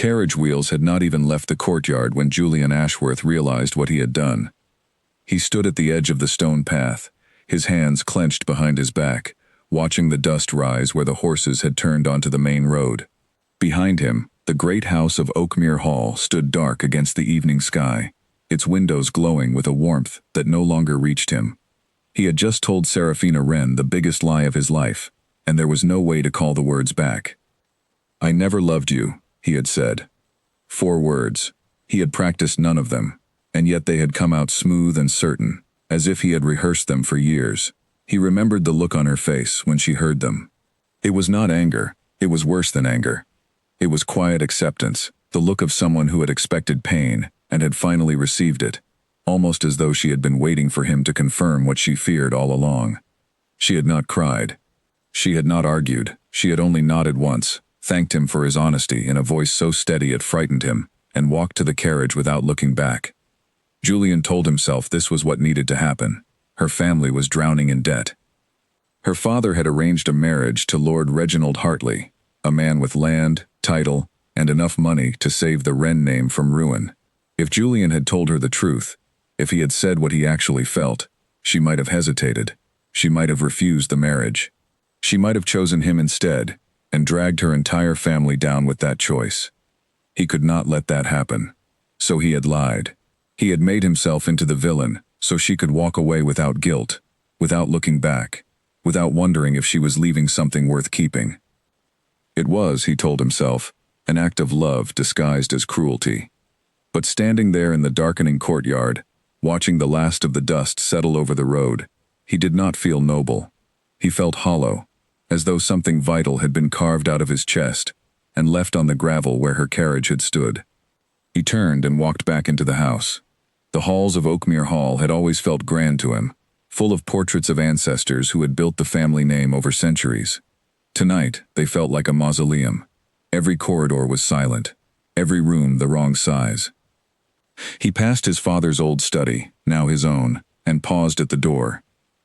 carriage wheels had not even left the courtyard when Julian Ashworth realized what he had done. He stood at the edge of the stone path, his hands clenched behind his back, watching the dust rise where the horses had turned onto the main road. Behind him, the great house of Oakmere Hall stood dark against the evening sky, its windows glowing with a warmth that no longer reached him. He had just told Serafina Wren the biggest lie of his life, and there was no way to call the words back. "I never loved you," he had said. 4 words. He had practiced none of them, and yet they had come out smooth and certain, as if he had rehearsed them for years. He remembered the look on her face when she heard them. It was not anger, it was worse than anger. It was quiet acceptance, the look of someone who had expected pain and had finally received it, almost as though she had been waiting for him to confirm what she feared all along. She had not cried. She had not argued. She had only nodded once, thanked him for his honesty in a voice so steady it frightened him, and walked to the carriage without looking back. Julian told himself this was what needed to happen. Her family was drowning in debt. Her father had arranged a marriage to Lord Reginald Hartley, a man with land, title, and enough money to save the Wren name from ruin. If Julian had told her the truth, if he had said what he actually felt, she might have hesitated. She might have refused the marriage. She might have chosen him instead, and dragged her entire family down with that choice. He could not let that happen. So he had lied. He had made himself into the villain, so she could walk away without guilt, without looking back, without wondering if she was leaving something worth keeping. It was, he told himself, an act of love disguised as cruelty. But standing there in the darkening courtyard, watching the last of the dust settle over the road, he did not feel noble. He felt hollow, as though something vital had been carved out of his chest and left on the gravel where her carriage had stood. He turned and walked back into the house. The halls of Oakmere Hall had always felt grand to him, full of portraits of ancestors who had built the family name over centuries. Tonight, they felt like a mausoleum. Every corridor was silent, every room the wrong size. He passed his father's old study, now his own, and paused at the door.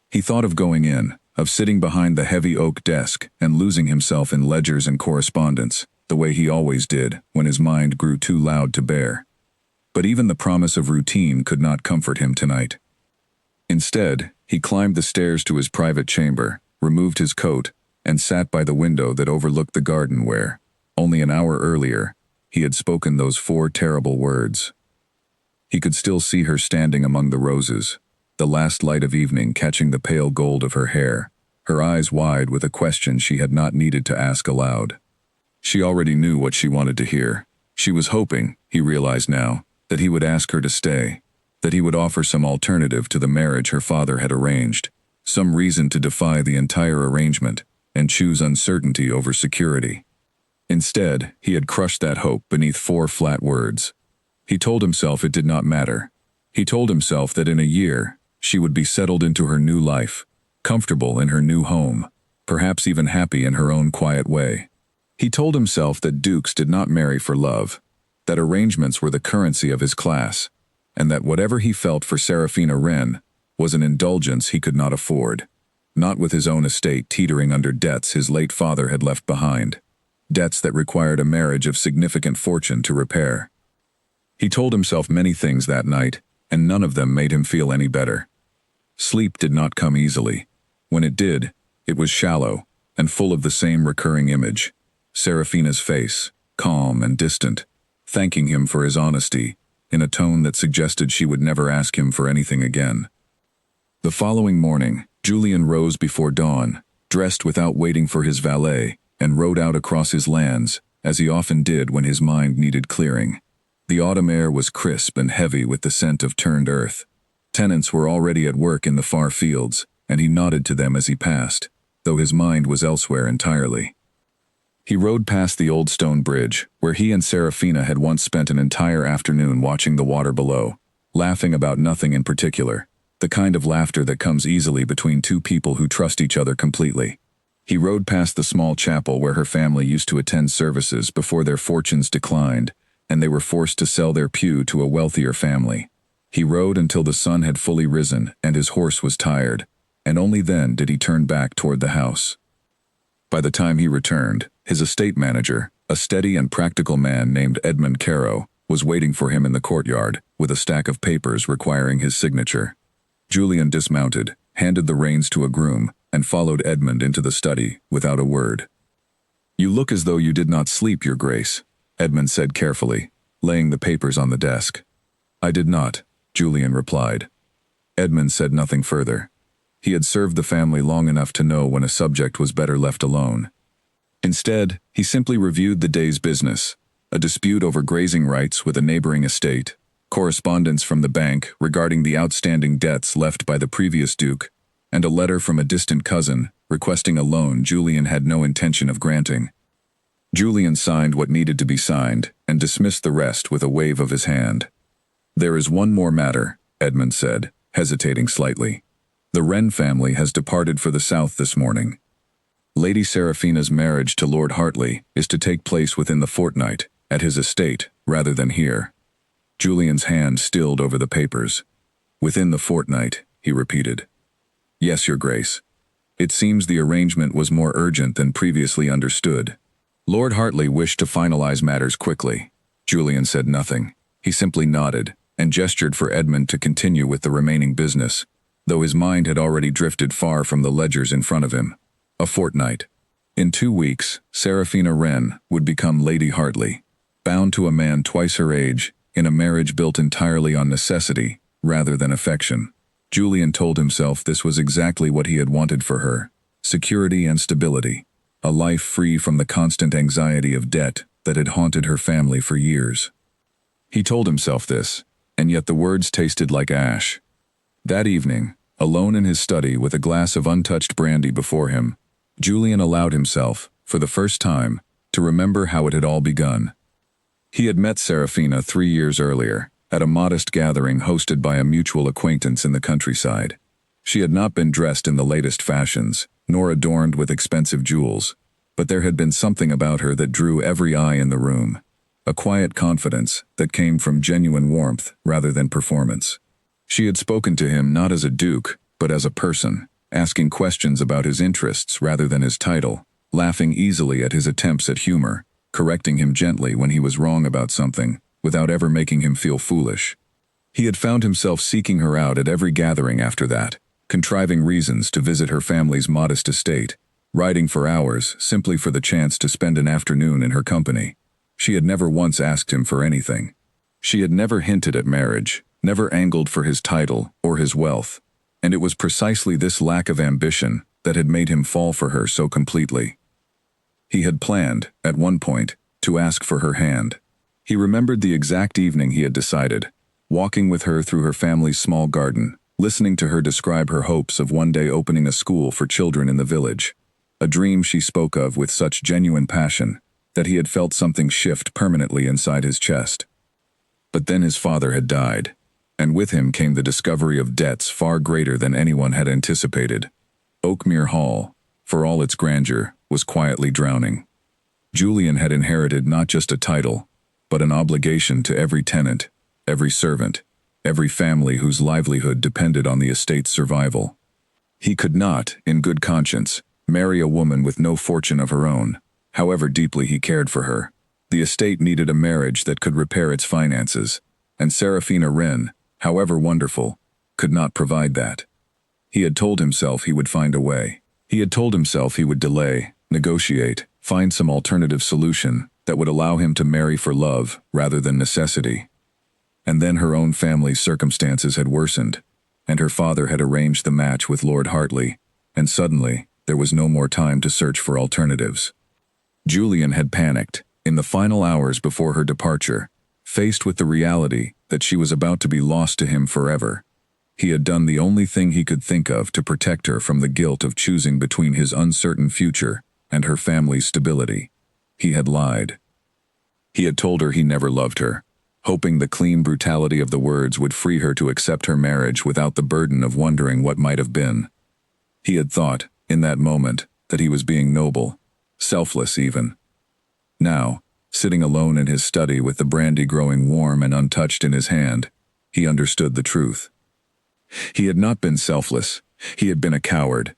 He thought of going in, of sitting behind the heavy oak desk and losing himself in ledgers and correspondence, the way he always did when his mind grew too loud to bear. But even the promise of routine could not comfort him tonight. Instead, he climbed the stairs to his private chamber, removed his coat, and sat by the window that overlooked the garden where, only an hour earlier, he had spoken those 4 terrible words. He could still see her standing among the roses, the last light of evening catching the pale gold of her hair, her eyes wide with a question she had not needed to ask aloud. She already knew what she wanted to hear. She was hoping, he realized now, that he would ask her to stay, that he would offer some alternative to the marriage her father had arranged, some reason to defy the entire arrangement and choose uncertainty over security. Instead, he had crushed that hope beneath 4 flat words. He told himself it did not matter. He told himself that in a year, she would be settled into her new life, comfortable in her new home, perhaps even happy in her own quiet way. He told himself that dukes did not marry for love, that arrangements were the currency of his class, and that whatever he felt for Serafina Wren was an indulgence he could not afford, not with his own estate teetering under debts his late father had left behind, debts that required a marriage of significant fortune to repair. He told himself many things that night, and none of them made him feel any better. Sleep did not come easily. When it did, it was shallow and full of the same recurring image, Serafina's face, calm and distant, thanking him for his honesty, in a tone that suggested she would never ask him for anything again. The following morning, Julian rose before dawn, dressed without waiting for his valet, and rode out across his lands, as he often did when his mind needed clearing. The autumn air was crisp and heavy with the scent of turned earth. Tenants were already at work in the far fields, and he nodded to them as he passed, though his mind was elsewhere entirely. He rode past the old stone bridge, where he and Serafina had once spent an entire afternoon watching the water below, laughing about nothing in particular, the kind of laughter that comes easily between 2 people who trust each other completely. He rode past the small chapel where her family used to attend services before their fortunes declined, and they were forced to sell their pew to a wealthier family. He rode until the sun had fully risen and his horse was tired, and only then did he turn back toward the house. By the time he returned, his estate manager, A steady and practical man named Edmund Caro was waiting for him in the courtyard with a stack of papers requiring his signature. Julian dismounted, handed the reins to a groom, and followed Edmund into the study without a word. "You look as though you did not sleep, Your Grace," Edmund said carefully, laying the papers on the desk. "I did not," Julian replied. Edmund said nothing further. He had served the family long enough to know when a subject was better left alone. Instead, he simply reviewed the day's business: a dispute over grazing rights with a neighboring estate, correspondence from the bank regarding the outstanding debts left by the previous duke, and a letter from a distant cousin requesting a loan Julian had no intention of granting. Julian signed what needed to be signed and dismissed the rest with a wave of his hand. "There is one more matter," Edmund said, hesitating slightly. "The Wren family has departed for the south this morning. Lady Seraphina's marriage to Lord Hartley is to take place within the fortnight, at his estate, rather than here." Julian's hand stilled over the papers. "Within the fortnight," he repeated. "Yes, Your Grace. It seems the arrangement was more urgent than previously understood. Lord Hartley wished to finalize matters quickly." Julian said nothing. He simply nodded and gestured for Edmund to continue with the remaining business, though his mind had already drifted far from the ledgers in front of him. A fortnight. In 2 weeks, Seraphina Wren would become Lady Hartley, bound to a man twice her age, in a marriage built entirely on necessity rather than affection. Julian told himself this was exactly what he had wanted for her: security and stability, a life free from the constant anxiety of debt that had haunted her family for years. He told himself this, and yet the words tasted like ash. That evening, alone in his study with a glass of untouched brandy before him, Julian allowed himself, for the first time, to remember how it had all begun. He had met Seraphina 3 years earlier, at a modest gathering hosted by a mutual acquaintance in the countryside. She had not been dressed in the latest fashions, nor adorned with expensive jewels, but there had been something about her that drew every eye in the room, a quiet confidence that came from genuine warmth rather than performance. She had spoken to him not as a duke, but as a person, asking questions about his interests rather than his title, laughing easily at his attempts at humor, correcting him gently when he was wrong about something, without ever making him feel foolish. He had found himself seeking her out at every gathering after that, contriving reasons to visit her family's modest estate, riding for hours simply for the chance to spend an afternoon in her company. She had never once asked him for anything. She had never hinted at marriage, never angled for his title or his wealth, and it was precisely this lack of ambition that had made him fall for her so completely. He had planned, at one point, to ask for her hand. He remembered the exact evening he had decided, walking with her through her family's small garden, listening to her describe her hopes of one day opening a school for children in the village, a dream she spoke of with such genuine passion that he had felt something shift permanently inside his chest. But then his father had died, and with him came the discovery of debts far greater than anyone had anticipated. Oakmere Hall, for all its grandeur, was quietly drowning. Julian had inherited not just a title, but an obligation to every tenant, every servant, every family whose livelihood depended on the estate's survival. He could not, in good conscience, marry a woman with no fortune of her own, however deeply he cared for her. The estate needed a marriage that could repair its finances, and Seraphina Wren, however wonderful, could not provide that. He had told himself he would find a way. He had told himself he would delay, negotiate, find some alternative solution that would allow him to marry for love rather than necessity. And then her own family's circumstances had worsened, and her father had arranged the match with Lord Hartley, and suddenly there was no more time to search for alternatives. Julian had panicked, in the final hours before her departure, faced with the reality that she was about to be lost to him forever. He had done the only thing he could think of to protect her from the guilt of choosing between his uncertain future and her family's stability. He had lied. He had told her he never loved her, hoping the clean brutality of the words would free her to accept her marriage without the burden of wondering what might have been. He had thought, in that moment, that he was being noble, selfless even. Now, sitting alone in his study with the brandy growing warm and untouched in his hand, he understood the truth. He had not been selfless. He had been a coward,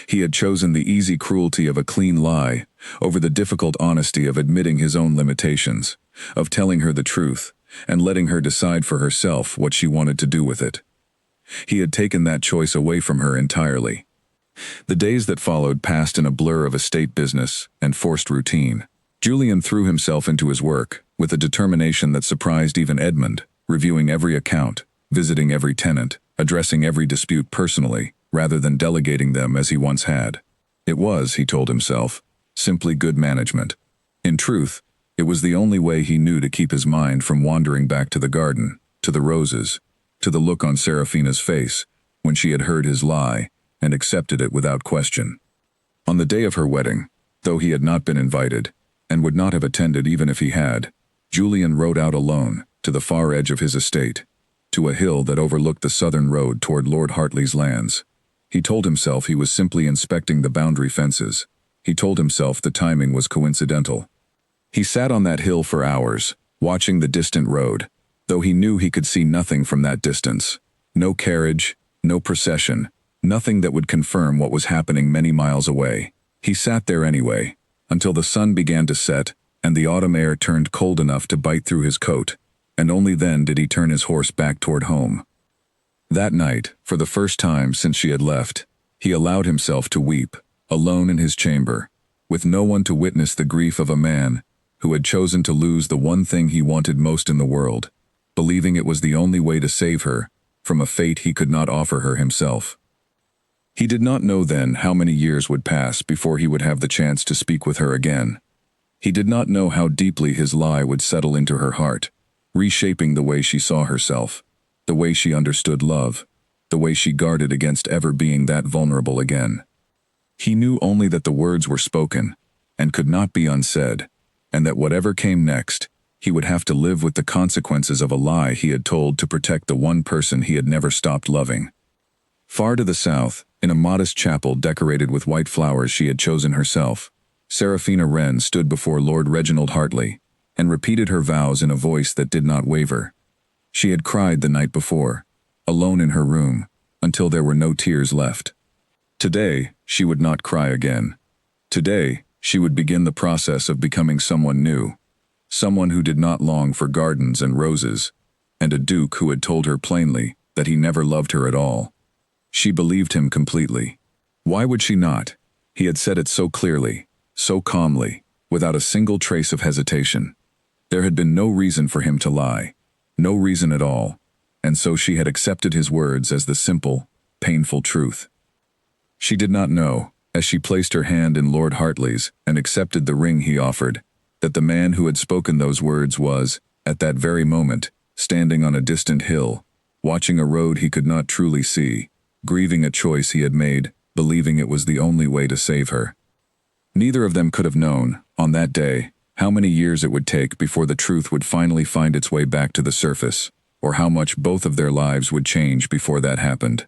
He had chosen the easy cruelty of a clean lie over the difficult honesty of admitting his own limitations, of telling her the truth, and letting her decide for herself what she wanted to do with it. He had taken that choice away from her entirely. The days that followed passed in a blur of estate business and forced routine. Julian threw himself into his work with a determination that surprised even Edmund, reviewing every account, visiting every tenant, addressing every dispute personally, rather than delegating them as he once had. It was, he told himself, simply good management. In truth, it was the only way he knew to keep his mind from wandering back to the garden, to the roses, to the look on Serafina's face when she had heard his lie and accepted it without question. On the day of her wedding, though he had not been invited, and would not have attended even if he had, Julian rode out alone to the far edge of his estate, to a hill that overlooked the southern road toward Lord Hartley's lands. He told himself he was simply inspecting the boundary fences. He told himself the timing was coincidental. He sat on that hill for hours, watching the distant road, though he knew he could see nothing from that distance. No carriage, no procession, nothing that would confirm what was happening many miles away. He sat there anyway, until the sun began to set and the autumn air turned cold enough to bite through his coat, and only then did he turn his horse back toward home. That night, for the first time since she had left, he allowed himself to weep, alone in his chamber, with no one to witness the grief of a man who had chosen to lose the one thing he wanted most in the world, believing it was the only way to save her from a fate he could not offer her himself. He did not know then how many years would pass before he would have the chance to speak with her again. He did not know how deeply his lie would settle into her heart, reshaping the way she saw herself, the way she understood love, the way she guarded against ever being that vulnerable again. He knew only that the words were spoken and could not be unsaid, and that whatever came next, he would have to live with the consequences of a lie he had told to protect the one person he had never stopped loving. Far to the south, in a modest chapel decorated with white flowers she had chosen herself, Serafina Wren stood before Lord Reginald Hartley and repeated her vows in a voice that did not waver. She had cried the night before, alone in her room, until there were no tears left. Today, she would not cry again. Today, she would begin the process of becoming someone new, someone who did not long for gardens and roses, and a duke who had told her plainly that he never loved her at all. She believed him completely. Why would she not? He had said it so clearly, so calmly, without a single trace of hesitation. There had been no reason for him to lie, no reason at all, and so she had accepted his words as the simple, painful truth. She did not know, as she placed her hand in Lord Hartley's and accepted the ring he offered, that the man who had spoken those words was, at that very moment, standing on a distant hill, watching a road he could not truly see, grieving a choice he had made, believing it was the only way to save her. Neither of them could have known, on that day, how many years it would take before the truth would finally find its way back to the surface, or how much both of their lives would change before that happened.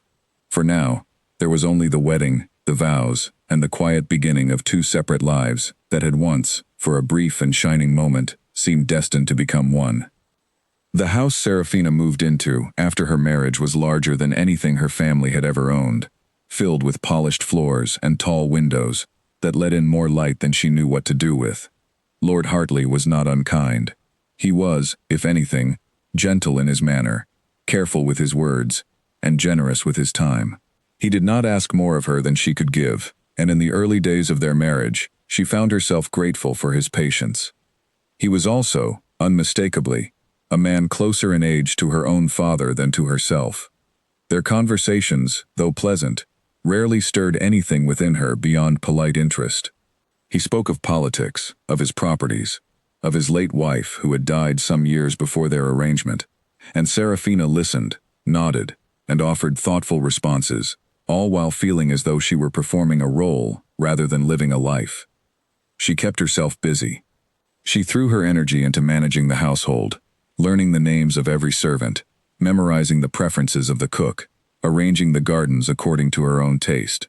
For now, there was only the wedding, the vows, and the quiet beginning of two separate lives that had once, for a brief and shining moment, seemed destined to become one. The house Serafina moved into after her marriage was larger than anything her family had ever owned, filled with polished floors and tall windows that let in more light than she knew what to do with. Lord Hartley was not unkind. He was, if anything, gentle in his manner, careful with his words, and generous with his time. He did not ask more of her than she could give, and in the early days of their marriage, she found herself grateful for his patience. He was also, unmistakably, a man closer in age to her own father than to herself. Their conversations, though pleasant, rarely stirred anything within her beyond polite interest. He spoke of politics, of his properties, of his late wife who had died some years before their arrangement, and Serafina listened, nodded, and offered thoughtful responses, all while feeling as though she were performing a role rather than living a life. She kept herself busy. She threw her energy into managing the household, learning the names of every servant, memorizing the preferences of the cook, arranging the gardens according to her own taste.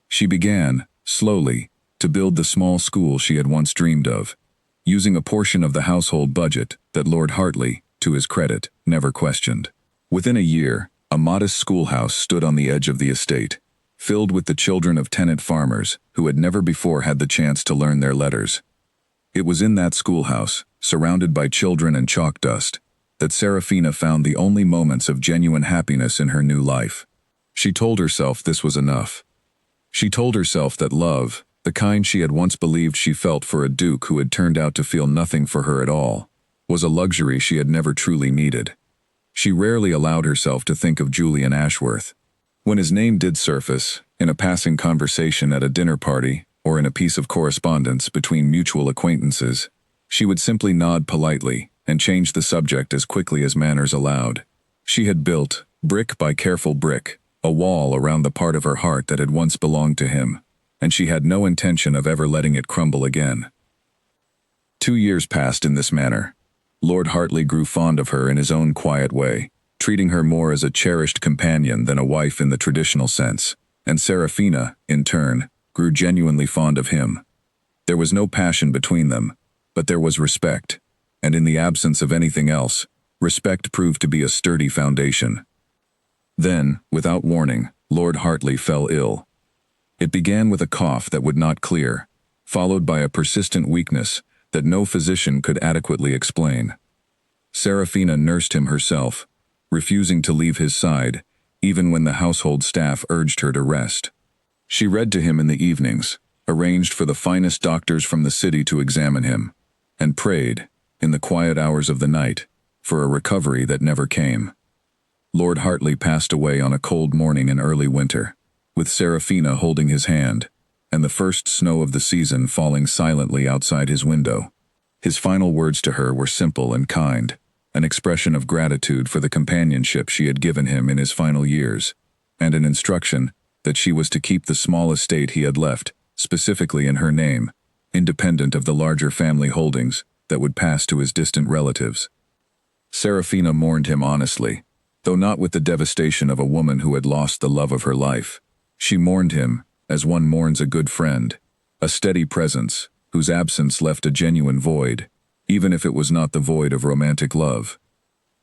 She began, slowly, to build the small school she had once dreamed of, using a portion of the household budget that Lord Hartley, to his credit, never questioned. Within a year, a modest schoolhouse stood on the edge of the estate, filled with the children of tenant farmers who had never before had the chance to learn their letters. It was in that schoolhouse, surrounded by children and chalk dust, that Serafina found the only moments of genuine happiness in her new life. She told herself this was enough. She told herself that love, the kind she had once believed she felt for a duke who had turned out to feel nothing for her at all, was a luxury she had never truly needed. She rarely allowed herself to think of Julian Ashworth. When his name did surface, in a passing conversation at a dinner party or in a piece of correspondence between mutual acquaintances, she would simply nod politely and change the subject as quickly as manners allowed. She had built, brick by careful brick, a wall around the part of her heart that had once belonged to him, and she had no intention of ever letting it crumble again. 2 years passed in this manner. Lord Hartley grew fond of her in his own quiet way, treating her more as a cherished companion than a wife in the traditional sense, and Serafina, in turn, grew genuinely fond of him. There was no passion between them, but there was respect, and in the absence of anything else, respect proved to be a sturdy foundation. Then, without warning, Lord Hartley fell ill. It began with a cough that would not clear, followed by a persistent weakness that no physician could adequately explain. Serafina nursed him herself, refusing to leave his side, even when the household staff urged her to rest. She read to him in the evenings, arranged for the finest doctors from the city to examine him, and prayed, in the quiet hours of the night, for a recovery that never came. Lord Hartley passed away on a cold morning in early winter, with Serafina holding his hand, and the first snow of the season falling silently outside his window. His final words to her were simple and kind, an expression of gratitude for the companionship she had given him in his final years, and an instruction that she was to keep the small estate he had left, specifically in her name, independent of the larger family holdings that would pass to his distant relatives. Serafina mourned him honestly, though not with the devastation of a woman who had lost the love of her life. She mourned him as one mourns a good friend, a steady presence whose absence left a genuine void, even if it was not the void of romantic love.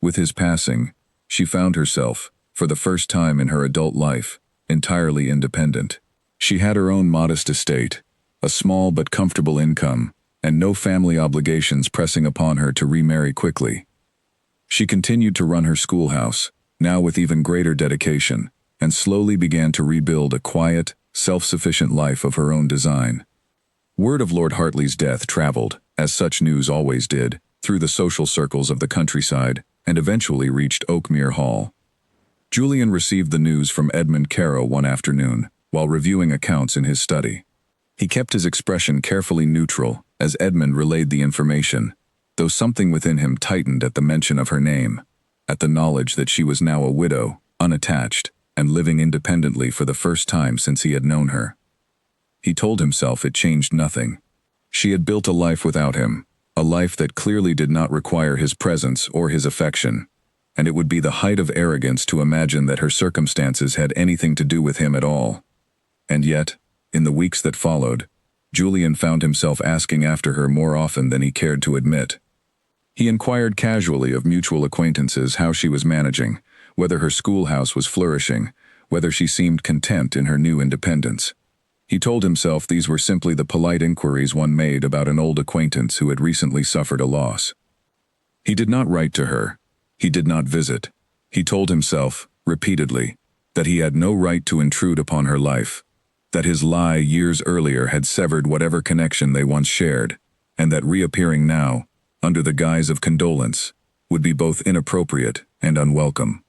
With his passing, she found herself, for the first time in her adult life, entirely independent. She had her own modest estate, a small but comfortable income, and no family obligations pressing upon her to remarry quickly. She continued to run her schoolhouse, now with even greater dedication, and slowly began to rebuild a quiet, self-sufficient life of her own design. Word of Lord Hartley's death traveled, as such news always did, through the social circles of the countryside, and eventually reached Oakmere Hall. Julian received the news from Edmund Caro one afternoon, while reviewing accounts in his study. He kept his expression carefully neutral as Edmund relayed the information, though something within him tightened at the mention of her name, at the knowledge that she was now a widow, unattached, and living independently for the first time since he had known her. He told himself it changed nothing. She had built a life without him, a life that clearly did not require his presence or his affection, and it would be the height of arrogance to imagine that her circumstances had anything to do with him at all. And yet, in the weeks that followed, Julian found himself asking after her more often than he cared to admit. He inquired casually of mutual acquaintances how she was managing, whether her schoolhouse was flourishing, whether she seemed content in her new independence. He told himself these were simply the polite inquiries one made about an old acquaintance who had recently suffered a loss. He did not write to her. He did not visit. He told himself, repeatedly, that he had no right to intrude upon her life, that his lie years earlier had severed whatever connection they once shared, and that reappearing now, under the guise of condolence, would be both inappropriate and unwelcome.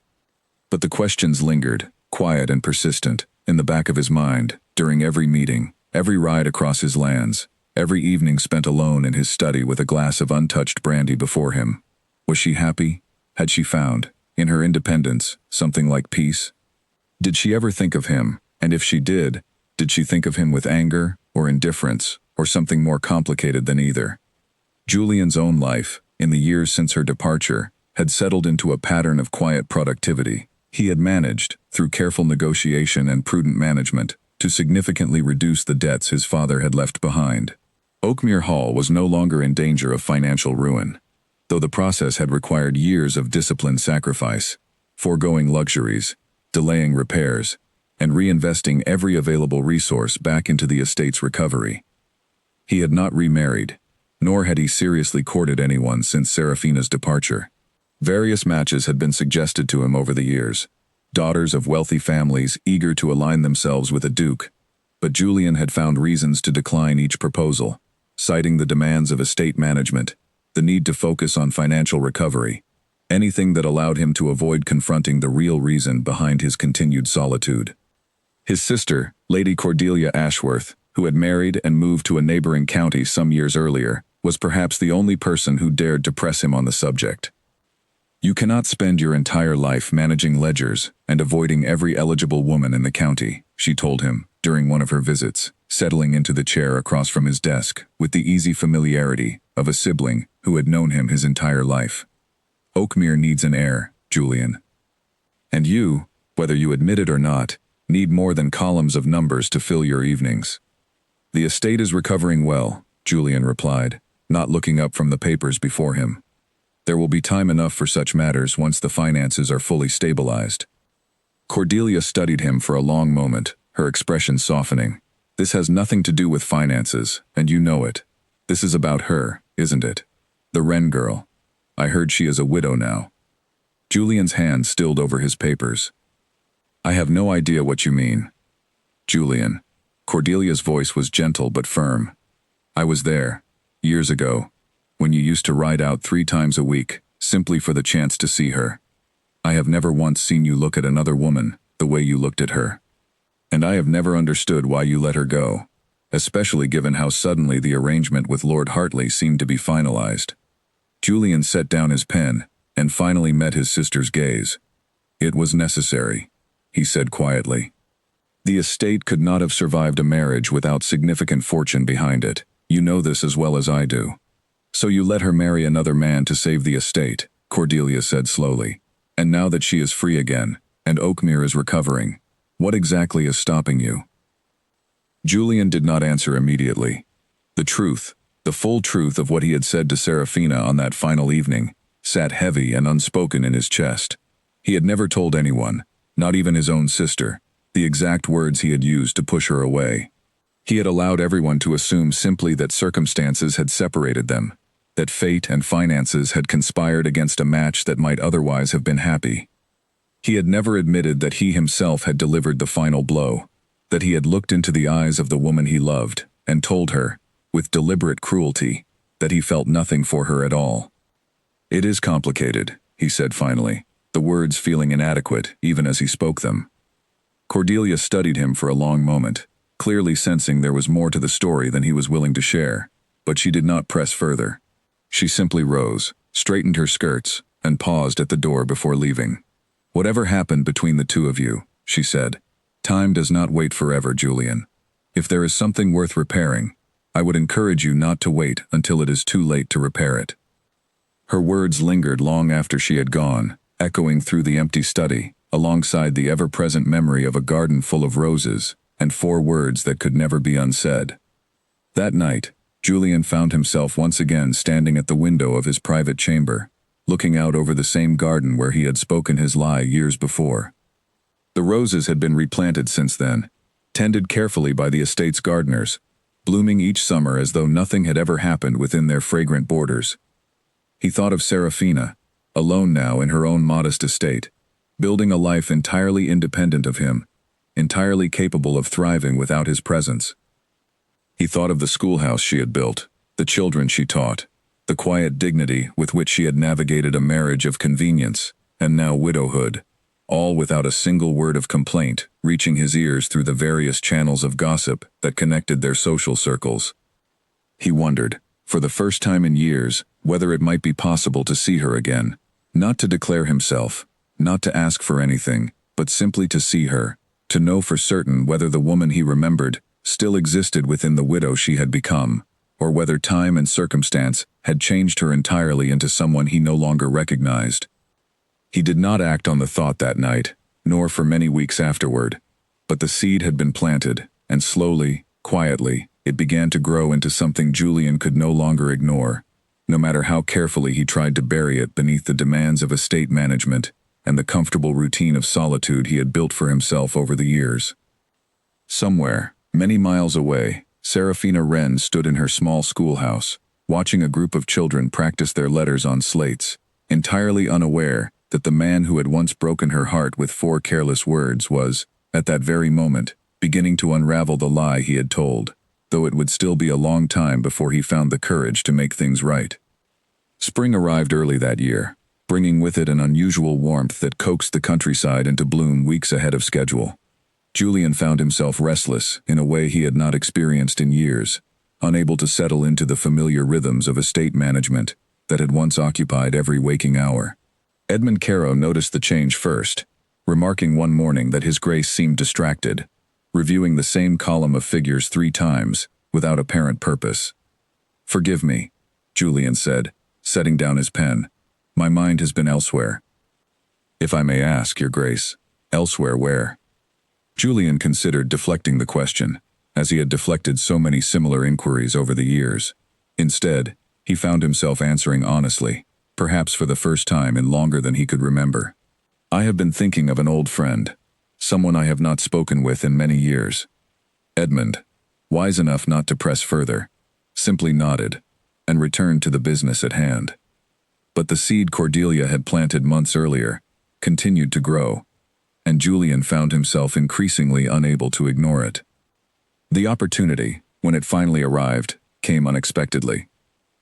But the questions lingered, quiet and persistent, in the back of his mind, during every meeting, every ride across his lands, every evening spent alone in his study with a glass of untouched brandy before him. Was she happy? Had she found, in her independence, something like peace? Did she ever think of him, and if she did she think of him with anger, or indifference, or something more complicated than either? Julian's own life, in the years since her departure, had settled into a pattern of quiet productivity. He had managed, through careful negotiation and prudent management, to significantly reduce the debts his father had left behind. Oakmere Hall was no longer in danger of financial ruin, though the process had required years of disciplined sacrifice, foregoing luxuries, delaying repairs, and reinvesting every available resource back into the estate's recovery. He had not remarried, nor had he seriously courted anyone since Serafina's departure. Various matches had been suggested to him over the years, daughters of wealthy families eager to align themselves with a duke, but Julian had found reasons to decline each proposal, citing the demands of estate management, the need to focus on financial recovery, anything that allowed him to avoid confronting the real reason behind his continued solitude. His sister, Lady Cordelia Ashworth, who had married and moved to a neighboring county some years earlier, was perhaps the only person who dared to press him on the subject. "You cannot spend your entire life managing ledgers and avoiding every eligible woman in the county," she told him during one of her visits, settling into the chair across from his desk with the easy familiarity of a sibling who had known him his entire life. "Oakmere needs an heir, Julian. And you, whether you admit it or not, need more than columns of numbers to fill your evenings." "The estate is recovering well," Julian replied, not looking up from the papers before him. "There will be time enough for such matters once the finances are fully stabilized." Cordelia studied him for a long moment, her expression softening. "This has nothing to do with finances, and you know it. This is about her, isn't it? The Wren girl. I heard she is a widow now." Julian's hand stilled over his papers. "I have no idea what you mean." "Julian." Cordelia's voice was gentle but firm. "I was there, years ago, when you used to ride out 3 times a week, simply for the chance to see her. I have never once seen you look at another woman the way you looked at her. And I have never understood why you let her go, especially given how suddenly the arrangement with Lord Hartley seemed to be finalized." Julian set down his pen and finally met his sister's gaze. "It was necessary," he said quietly. "The estate could not have survived a marriage without significant fortune behind it. You know this as well as I do. So you let her marry another man to save the estate," Cordelia said slowly. "And now that she is free again, and Oakmere is recovering, what exactly is stopping you?" Julian did not answer immediately. The truth, the full truth of what he had said to Serafina on that final evening, sat heavy and unspoken in his chest. He had never told anyone, not even his own sister, the exact words he had used to push her away. He had allowed everyone to assume simply that circumstances had separated them, that fate and finances had conspired against a match that might otherwise have been happy. He had never admitted that he himself had delivered the final blow, that he had looked into the eyes of the woman he loved and told her, with deliberate cruelty, that he felt nothing for her at all. "It is complicated," he said finally, the words feeling inadequate even as he spoke them. Cordelia studied him for a long moment, clearly sensing there was more to the story than he was willing to share, but she did not press further. She simply rose, straightened her skirts, and paused at the door before leaving. "Whatever happened between the two of you," she said, "time does not wait forever, Julian. If there is something worth repairing, I would encourage you not to wait until it is too late to repair it." Her words lingered long after she had gone, echoing through the empty study, alongside the ever-present memory of a garden full of roses, and 4 words that could never be unsaid. That night, Julian found himself once again standing at the window of his private chamber, looking out over the same garden where he had spoken his lie years before. The roses had been replanted since then, tended carefully by the estate's gardeners, blooming each summer as though nothing had ever happened within their fragrant borders. He thought of Serafina, alone now in her own modest estate, building a life entirely independent of him, entirely capable of thriving without his presence. He thought of the schoolhouse she had built, the children she taught, the quiet dignity with which she had navigated a marriage of convenience, and now widowhood, all without a single word of complaint reaching his ears through the various channels of gossip that connected their social circles. He wondered, for the first time in years, whether it might be possible to see her again, not to declare himself, not to ask for anything, but simply to see her, to know for certain whether the woman he remembered still existed within the widow she had become, or whether time and circumstance had changed her entirely into someone he no longer recognized. He did not act on the thought that night, nor for many weeks afterward, but the seed had been planted, and slowly, quietly, it began to grow into something Julian could no longer ignore, no matter how carefully he tried to bury it beneath the demands of estate management and the comfortable routine of solitude he had built for himself over the years. Somewhere, many miles away, Serafina Wren stood in her small schoolhouse, watching a group of children practice their letters on slates, entirely unaware that the man who had once broken her heart with 4 careless words was, at that very moment, beginning to unravel the lie he had told, though it would still be a long time before he found the courage to make things right. Spring arrived early that year, bringing with it an unusual warmth that coaxed the countryside into bloom weeks ahead of schedule. Julian found himself restless in a way he had not experienced in years, unable to settle into the familiar rhythms of estate management that had once occupied every waking hour. Edmund Caro noticed the change first, remarking one morning that His Grace seemed distracted, reviewing the same column of figures 3 times, without apparent purpose. "Forgive me," Julian said, setting down his pen. "My mind has been elsewhere." "If I may ask, Your Grace, elsewhere where?" Julian considered deflecting the question, as he had deflected so many similar inquiries over the years. Instead, he found himself answering honestly, perhaps for the first time in longer than he could remember. "I have been thinking of an old friend, someone I have not spoken with in many years." Edmund, wise enough not to press further, simply nodded, and returned to the business at hand. But the seed Cordelia had planted months earlier continued to grow, and Julian found himself increasingly unable to ignore it. The opportunity, when it finally arrived, came unexpectedly.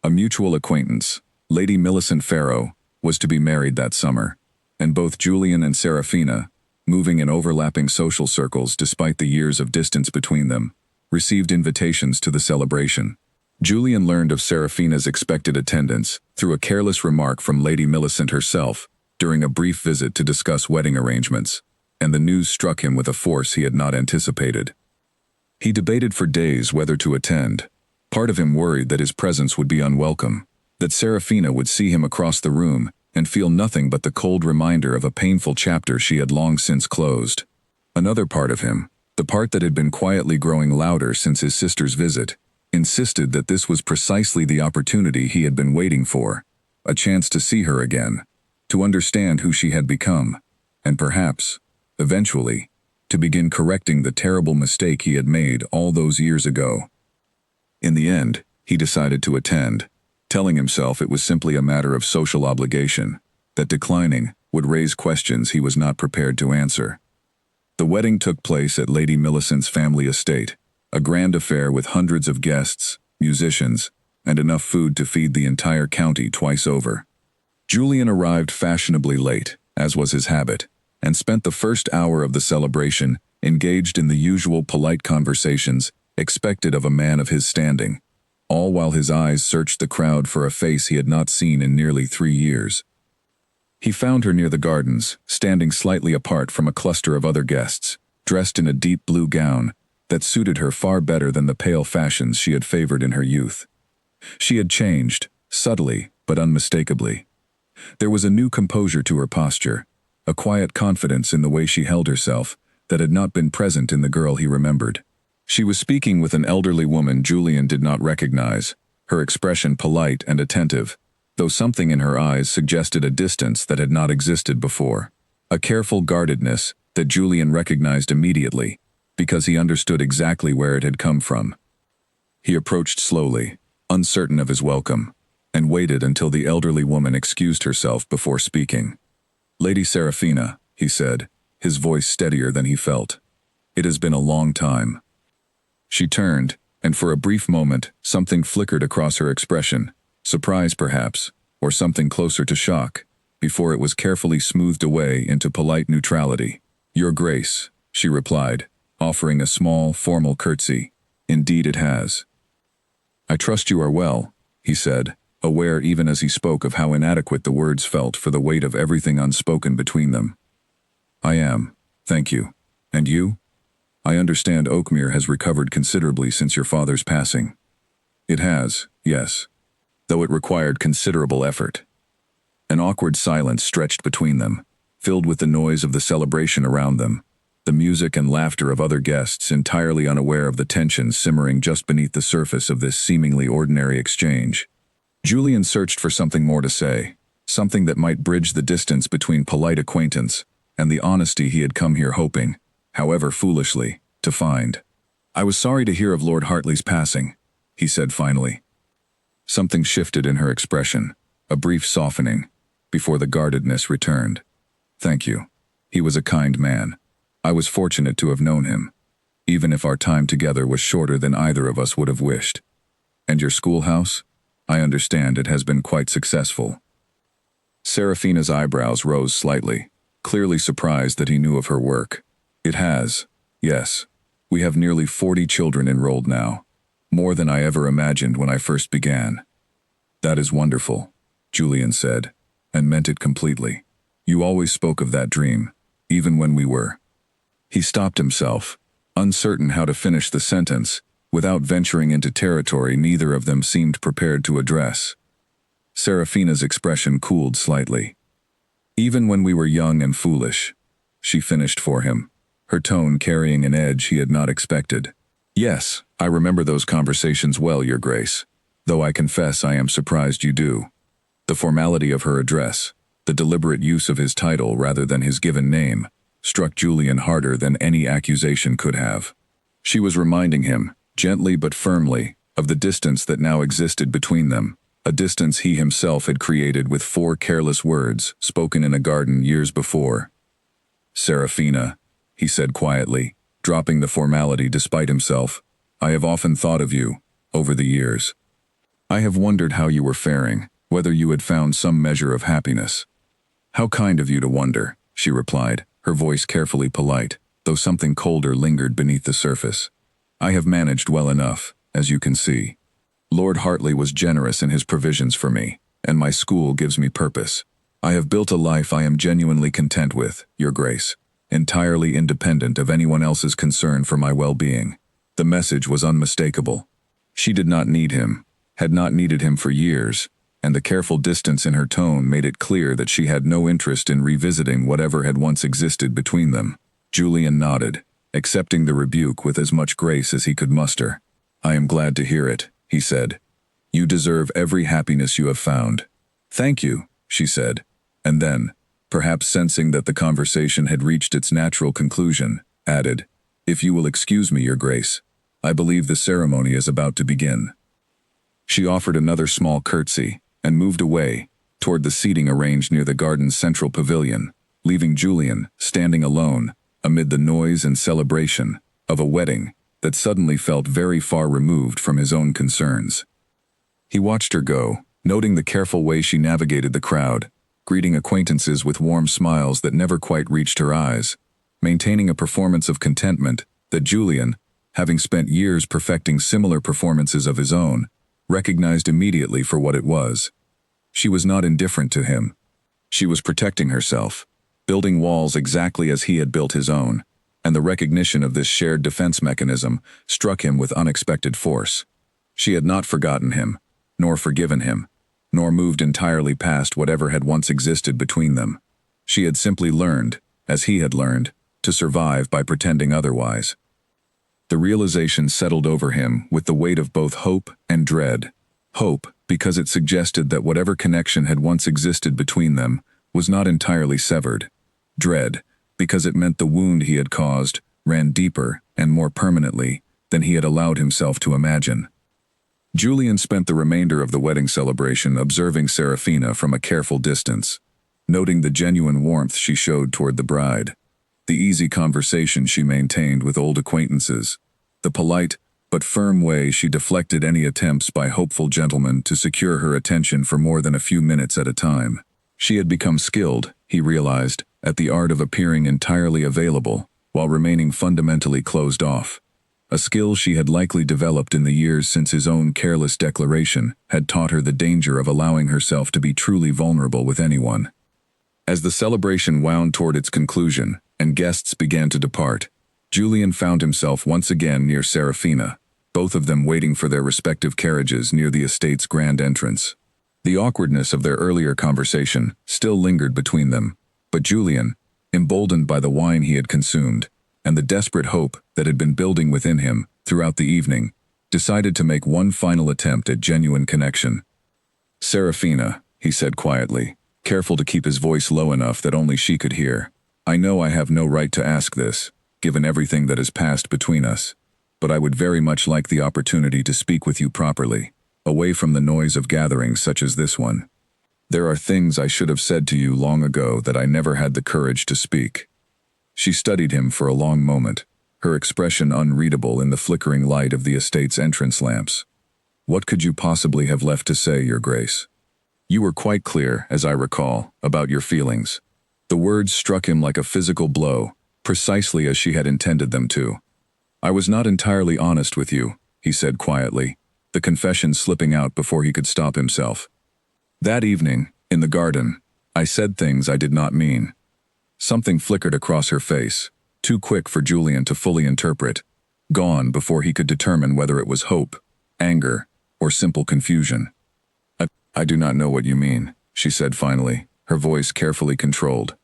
A mutual acquaintance, Lady Millicent Farrow, was to be married that summer, and both Julian and Serafina, moving in overlapping social circles despite the years of distance between them, received invitations to the celebration. Julian learned of Serafina's expected attendance through a careless remark from Lady Millicent herself during a brief visit to discuss wedding arrangements, and the news struck him with a force he had not anticipated. He debated for days whether to attend. Part of him worried that his presence would be unwelcome, that Serafina would see him across the room and feel nothing but the cold reminder of a painful chapter she had long since closed. Another part of him, the part that had been quietly growing louder since his sister's visit, insisted that this was precisely the opportunity he had been waiting for, a chance to see her again, to understand who she had become, and perhaps, eventually, to begin correcting the terrible mistake he had made all those years ago. In the end, he decided to attend, telling himself it was simply a matter of social obligation, that declining would raise questions he was not prepared to answer. The wedding took place at Lady Millicent's family estate, a grand affair with hundreds of guests, musicians, and enough food to feed the entire county twice over. Julian arrived fashionably late, as was his habit, and spent the first hour of the celebration engaged in the usual polite conversations expected of a man of his standing, all while his eyes searched the crowd for a face he had not seen in nearly 3 years. He found her near the gardens, standing slightly apart from a cluster of other guests, dressed in a deep blue gown that suited her far better than the pale fashions she had favored in her youth. She had changed, subtly but unmistakably. There was a new composure to her posture, a quiet confidence in the way she held herself that had not been present in the girl he remembered. She was speaking with an elderly woman Julian did not recognize, her expression polite and attentive, though something in her eyes suggested a distance that had not existed before, a careful guardedness that Julian recognized immediately, because he understood exactly where it had come from. He approached slowly, uncertain of his welcome, and waited until the elderly woman excused herself before speaking. "Lady Serafina," he said, his voice steadier than he felt. "It has been a long time." She turned, and for a brief moment something flickered across her expression, surprise perhaps, or something closer to shock, before it was carefully smoothed away into polite neutrality. "Your Grace," she replied, offering a small, formal curtsy. "Indeed it has." "I trust you are well," he said, aware even as he spoke of how inadequate the words felt for the weight of everything unspoken between them. "I am, thank you. And you? I understand Oakmere has recovered considerably since your father's passing." "It has, yes, though it required considerable effort." An awkward silence stretched between them, filled with the noise of the celebration around them, the music and laughter of other guests entirely unaware of the tension simmering just beneath the surface of this seemingly ordinary exchange. Julian searched for something more to say, something that might bridge the distance between polite acquaintance and the honesty he had come here hoping, however foolishly, to find. "I was sorry to hear of Lord Hartley's passing," he said finally. Something shifted in her expression, a brief softening, before the guardedness returned. "Thank you. He was a kind man. I was fortunate to have known him, even if our time together was shorter than either of us would have wished. And your schoolhouse? I understand it has been quite successful." Serafina's eyebrows rose slightly, clearly surprised that he knew of her work. "It has, yes. We have nearly 40 children enrolled now, more than I ever imagined when I first began." "That is wonderful," Julian said, and meant it completely. "You always spoke of that dream, even when we were—" He stopped himself, uncertain how to finish the sentence, without venturing into territory neither of them seemed prepared to address. Serafina's expression cooled slightly. "Even when we were young and foolish," she finished for him, her tone carrying an edge he had not expected. "Yes, I remember those conversations well, Your Grace, though I confess I am surprised you do." The formality of her address, the deliberate use of his title rather than his given name, struck Julian harder than any accusation could have. She was reminding him, gently but firmly, of the distance that now existed between them, a distance he himself had created with 4 careless words spoken in a garden years before. "Serafina," he said quietly, dropping the formality despite himself, "I have often thought of you, over the years. I have wondered how you were faring, whether you had found some measure of happiness." "How kind of you to wonder," she replied, her voice carefully polite, though something colder lingered beneath the surface. "I have managed well enough, as you can see. Lord Hartley was generous in his provisions for me, and my school gives me purpose. I have built a life I am genuinely content with, Your Grace, entirely independent of anyone else's concern for my well-being." The message was unmistakable. She did not need him, had not needed him for years, and the careful distance in her tone made it clear that she had no interest in revisiting whatever had once existed between them. Julian nodded, accepting the rebuke with as much grace as he could muster. "I am glad to hear it," he said. "You deserve every happiness you have found." "Thank you," she said, and then, perhaps sensing that the conversation had reached its natural conclusion, added, "If you will excuse me, Your Grace, I believe the ceremony is about to begin." She offered another small curtsy and moved away, toward the seating arranged near the garden's central pavilion, leaving Julian standing alone amid the noise and celebration of a wedding that suddenly felt very far removed from his own concerns. He watched her go, noting the careful way she navigated the crowd, greeting acquaintances with warm smiles that never quite reached her eyes, maintaining a performance of contentment that Julian, having spent years perfecting similar performances of his own, recognized immediately for what it was. She was not indifferent to him. She was protecting herself, building walls exactly as he had built his own, and the recognition of this shared defense mechanism struck him with unexpected force. She had not forgotten him, nor forgiven him, nor moved entirely past whatever had once existed between them. She had simply learned, as he had learned, to survive by pretending otherwise. The realization settled over him with the weight of both hope and dread. Hope, because it suggested that whatever connection had once existed between them was not entirely severed. Dread, because it meant the wound he had caused ran deeper and more permanently than he had allowed himself to imagine. Julian spent the remainder of the wedding celebration observing Serafina from a careful distance, noting the genuine warmth she showed toward the bride, the easy conversation she maintained with old acquaintances, the polite but firm way she deflected any attempts by hopeful gentlemen to secure her attention for more than a few minutes at a time. She had become skilled, he realized, at the art of appearing entirely available while remaining fundamentally closed off. A skill she had likely developed in the years since his own careless declaration had taught her the danger of allowing herself to be truly vulnerable with anyone. As the celebration wound toward its conclusion and guests began to depart, Julian found himself once again near Serafina, both of them waiting for their respective carriages near the estate's grand entrance. The awkwardness of their earlier conversation still lingered between them, but Julian, emboldened by the wine he had consumed, and the desperate hope that had been building within him throughout the evening, decided to make one final attempt at genuine connection. "Serafina," he said quietly, careful to keep his voice low enough that only she could hear. "I know I have no right to ask this, given everything that has passed between us, but I would very much like the opportunity to speak with you properly, away from the noise of gatherings such as this one. There are things I should have said to you long ago that I never had the courage to speak." She studied him for a long moment, her expression unreadable in the flickering light of the estate's entrance lamps. "What could you possibly have left to say, Your Grace? You were quite clear, as I recall, about your feelings." The words struck him like a physical blow, precisely as she had intended them to. "I was not entirely honest with you," he said quietly, the confession slipping out before he could stop himself. "That evening, in the garden, I said things I did not mean." Something flickered across her face, too quick for Julian to fully interpret, gone before he could determine whether it was hope, anger, or simple confusion. I do not know what you mean," she said finally, her voice carefully controlled.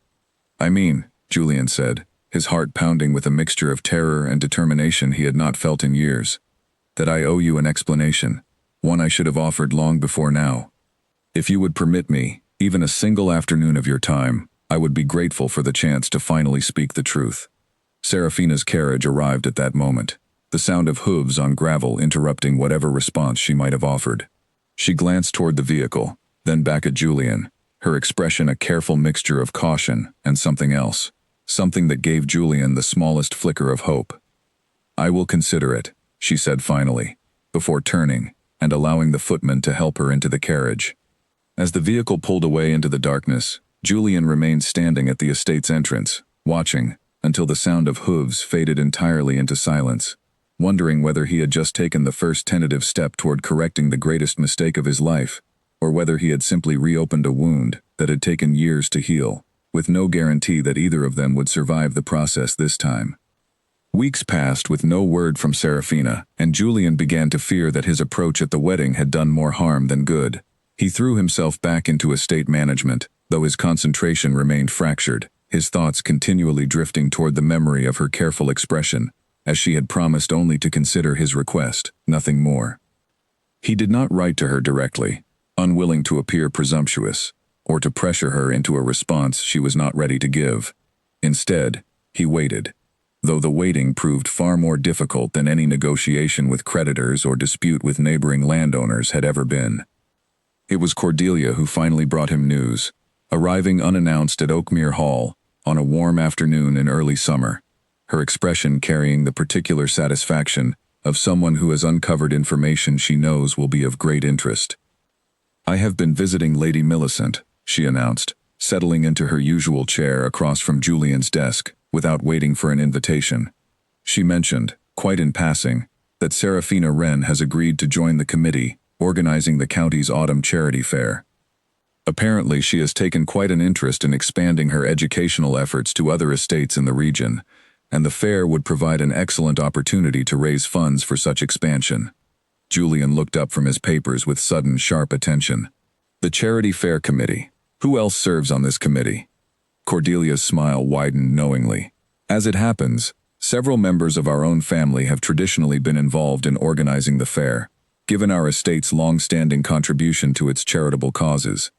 "I mean," Julian said, his heart pounding with a mixture of terror and determination he had not felt in years, "that I owe you an explanation, one I should have offered long before now. If you would permit me, even a single afternoon of your time, I would be grateful for the chance to finally speak the truth." Serafina's carriage arrived at that moment, the sound of hooves on gravel interrupting whatever response she might have offered. She glanced toward the vehicle, then back at Julian, her expression a careful mixture of caution and something else, something that gave Julian the smallest flicker of hope. "I will consider it," she said finally, before turning and allowing the footman to help her into the carriage. As the vehicle pulled away into the darkness, Julian remained standing at the estate's entrance, watching, until the sound of hooves faded entirely into silence, wondering whether he had just taken the first tentative step toward correcting the greatest mistake of his life, or whether he had simply reopened a wound that had taken years to heal, with no guarantee that either of them would survive the process this time. Weeks passed with no word from Serafina, and Julian began to fear that his approach at the wedding had done more harm than good. He threw himself back into estate management, though his concentration remained fractured, his thoughts continually drifting toward the memory of her careful expression, as she had promised only to consider his request, nothing more. He did not write to her directly, unwilling to appear presumptuous, or to pressure her into a response she was not ready to give. Instead, he waited, though the waiting proved far more difficult than any negotiation with creditors or dispute with neighboring landowners had ever been. It was Cordelia who finally brought him news, arriving unannounced at Oakmere Hall on a warm afternoon in early summer, her expression carrying the particular satisfaction of someone who has uncovered information she knows will be of great interest. "I have been visiting Lady Millicent," she announced, settling into her usual chair across from Julian's desk, without waiting for an invitation. She mentioned, quite in passing, that Serafina Wren has agreed to join the committee organizing the county's autumn charity fair. Apparently she has taken quite an interest in expanding her educational efforts to other estates in the region, and the fair would provide an excellent opportunity to raise funds for such expansion. Julian looked up from his papers with sudden, sharp attention. "The Charity Fair Committee. Who else serves on this committee?" Cordelia's smile widened knowingly. "As it happens, several members of our own family have traditionally been involved in organizing the fair, given our estate's long-standing contribution to its charitable causes.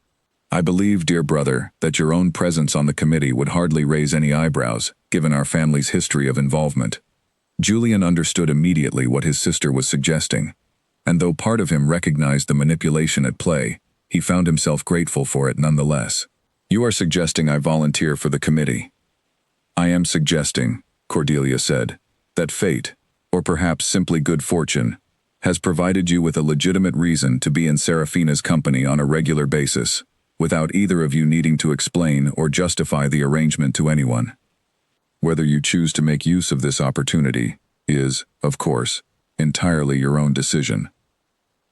I believe, dear brother, that your own presence on the committee would hardly raise any eyebrows, given our family's history of involvement." Julian understood immediately what his sister was suggesting, and though part of him recognized the manipulation at play, he found himself grateful for it nonetheless. "You are suggesting I volunteer for the committee?" "I am suggesting," Cordelia said, "that fate, or perhaps simply good fortune, has provided you with a legitimate reason to be in Serafina's company on a regular basis, without either of you needing to explain or justify the arrangement to anyone. Whether you choose to make use of this opportunity is, of course, entirely your own decision."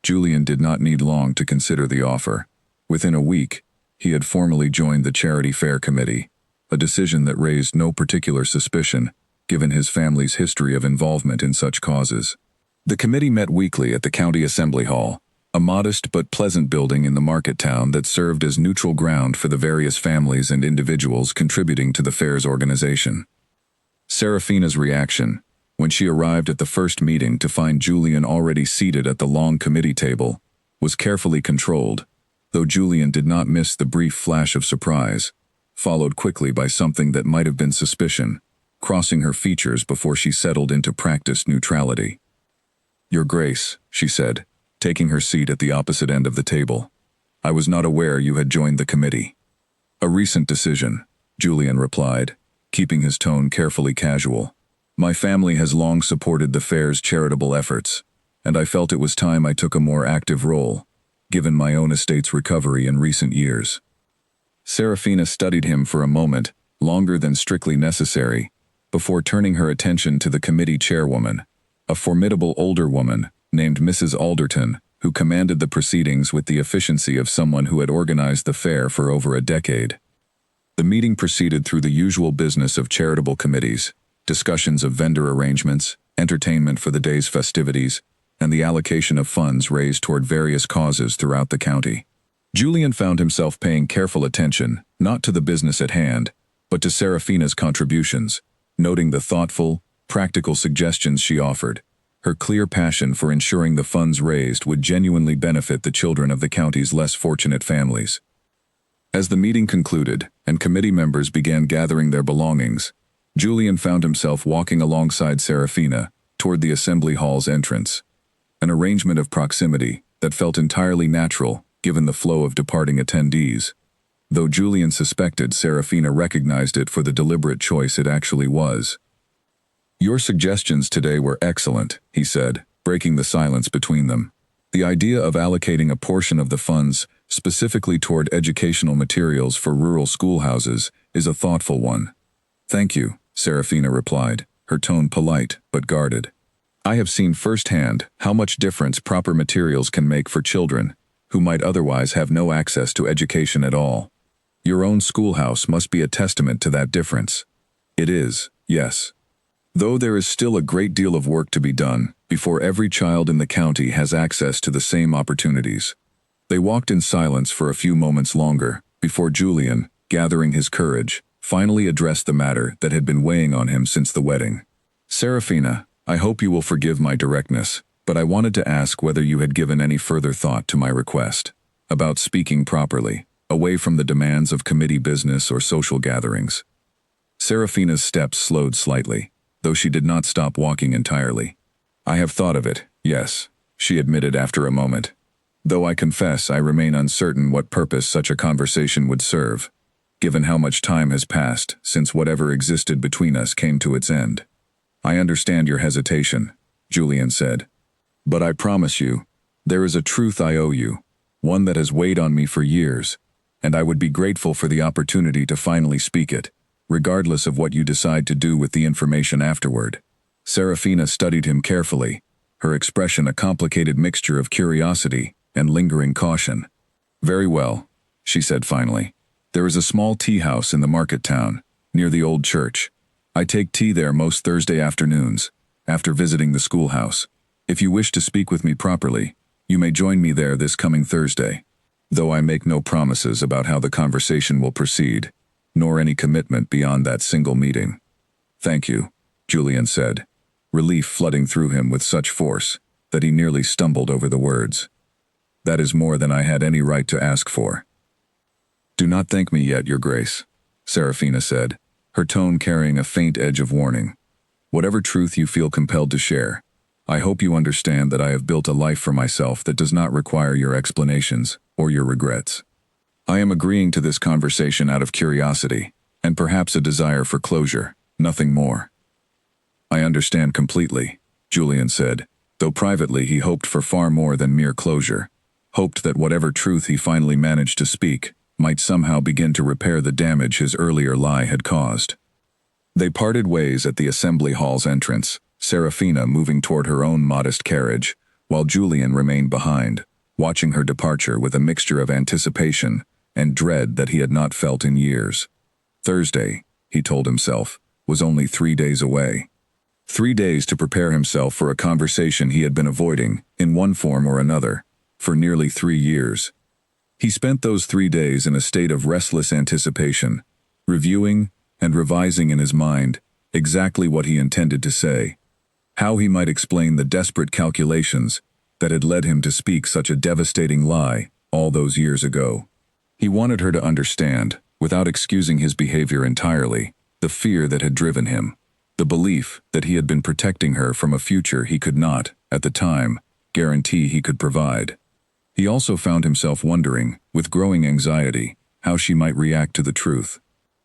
Julian did not need long to consider the offer. Within a week, he had formally joined the Charity Fair Committee, a decision that raised no particular suspicion, given his family's history of involvement in such causes. The committee met weekly at the County Assembly Hall, a modest but pleasant building in the market town that served as neutral ground for the various families and individuals contributing to the fair's organization. Serafina's reaction, when she arrived at the first meeting to find Julian already seated at the long committee table, was carefully controlled, though Julian did not miss the brief flash of surprise, followed quickly by something that might have been suspicion, crossing her features before she settled into practiced neutrality. "Your Grace," she said, taking her seat at the opposite end of the table. "I was not aware you had joined the committee." "A recent decision," Julian replied, keeping his tone carefully casual. "My family has long supported the fair's charitable efforts, and I felt it was time I took a more active role, given my own estate's recovery in recent years." Serafina studied him for a moment, longer than strictly necessary, before turning her attention to the committee chairwoman, a formidable older woman named Mrs. Alderton, who commanded the proceedings with the efficiency of someone who had organized the fair for over a decade. The meeting proceeded through the usual business of charitable committees, discussions of vendor arrangements, entertainment for the day's festivities, and the allocation of funds raised toward various causes throughout the county. Julian found himself paying careful attention, not to the business at hand, but to Serafina's contributions, noting the thoughtful, practical suggestions she offered. Her clear passion for ensuring the funds raised would genuinely benefit the children of the county's less fortunate families. As the meeting concluded and committee members began gathering their belongings, Julian found himself walking alongside Serafina toward the assembly hall's entrance, an arrangement of proximity that felt entirely natural given the flow of departing attendees, though Julian suspected Serafina recognized it for the deliberate choice it actually was. "Your suggestions today were excellent," he said, breaking the silence between them. "The idea of allocating a portion of the funds specifically toward educational materials for rural schoolhouses is a thoughtful one." "Thank you," Serafina replied, her tone polite but guarded. "I have seen firsthand how much difference proper materials can make for children who might otherwise have no access to education at all. Your own schoolhouse must be a testament to that difference." "It is, yes. Though there is still a great deal of work to be done before every child in the county has access to the same opportunities." They walked in silence for a few moments longer, before Julian, gathering his courage, finally addressed the matter that had been weighing on him since the wedding. "Serafina, I hope you will forgive my directness, but I wanted to ask whether you had given any further thought to my request about speaking properly, away from the demands of committee business or social gatherings." Serafina's steps slowed slightly, though she did not stop walking entirely. "I have thought of it, yes," she admitted after a moment. "Though I confess I remain uncertain what purpose such a conversation would serve, given how much time has passed since whatever existed between us came to its end." "I understand your hesitation," Julian said. "But I promise you, there is a truth I owe you, one that has weighed on me for years, and I would be grateful for the opportunity to finally speak it, regardless of what you decide to do with the information afterward." Serafina studied him carefully, her expression a complicated mixture of curiosity and lingering caution. "Very well," she said finally. "There is a small tea house in the market town, near the old church. I take tea there most Thursday afternoons, after visiting the schoolhouse. If you wish to speak with me properly, you may join me there this coming Thursday, though I make no promises about how the conversation will proceed, nor any commitment beyond that single meeting." "Thank you," Julian said, relief flooding through him with such force that he nearly stumbled over the words. "That is more than I had any right to ask for." "Do not thank me yet, Your Grace," Serafina said, her tone carrying a faint edge of warning. "Whatever truth you feel compelled to share, I hope you understand that I have built a life for myself that does not require your explanations or your regrets. I am agreeing to this conversation out of curiosity, and perhaps a desire for closure, nothing more." "I understand completely," Julian said, though privately he hoped for far more than mere closure, hoped that whatever truth he finally managed to speak might somehow begin to repair the damage his earlier lie had caused. They parted ways at the assembly hall's entrance, Serafina moving toward her own modest carriage, while Julian remained behind, watching her departure with a mixture of anticipation and dread that he had not felt in years. Thursday, he told himself, was only 3 days away. 3 days to prepare himself for a conversation he had been avoiding, in one form or another, for nearly 3 years. He spent those 3 days in a state of restless anticipation, reviewing and revising in his mind exactly what he intended to say, how he might explain the desperate calculations that had led him to speak such a devastating lie all those years ago. He wanted her to understand, without excusing his behavior entirely, the fear that had driven him, the belief that he had been protecting her from a future he could not, at the time, guarantee he could provide. He also found himself wondering, with growing anxiety, how she might react to the truth.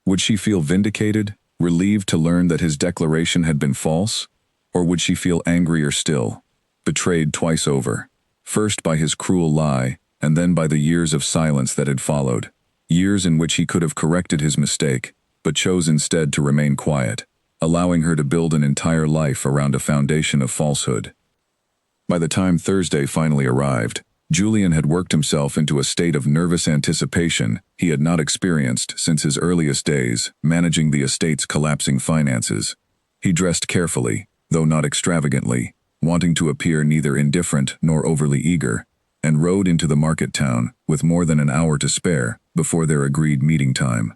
Would she feel vindicated, relieved to learn that his declaration had been false? Or would she feel angrier still, betrayed twice over, first by his cruel lie, and then by the years of silence that had followed, years in which he could have corrected his mistake, but chose instead to remain quiet, allowing her to build an entire life around a foundation of falsehood. By the time Thursday finally arrived, Julian had worked himself into a state of nervous anticipation he had not experienced since his earliest days, managing the estate's collapsing finances. He dressed carefully, though not extravagantly, wanting to appear neither indifferent nor overly eager, and rode into the market town with more than an hour to spare before their agreed meeting time.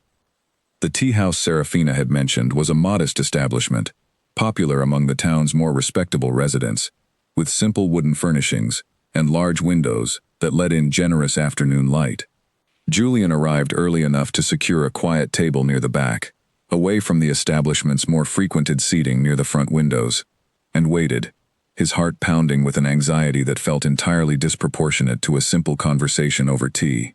The tea house Serafina had mentioned was a modest establishment, popular among the town's more respectable residents, with simple wooden furnishings and large windows that let in generous afternoon light. Julian arrived early enough to secure a quiet table near the back, away from the establishment's more frequented seating near the front windows, and waited, his heart pounding with an anxiety that felt entirely disproportionate to a simple conversation over tea.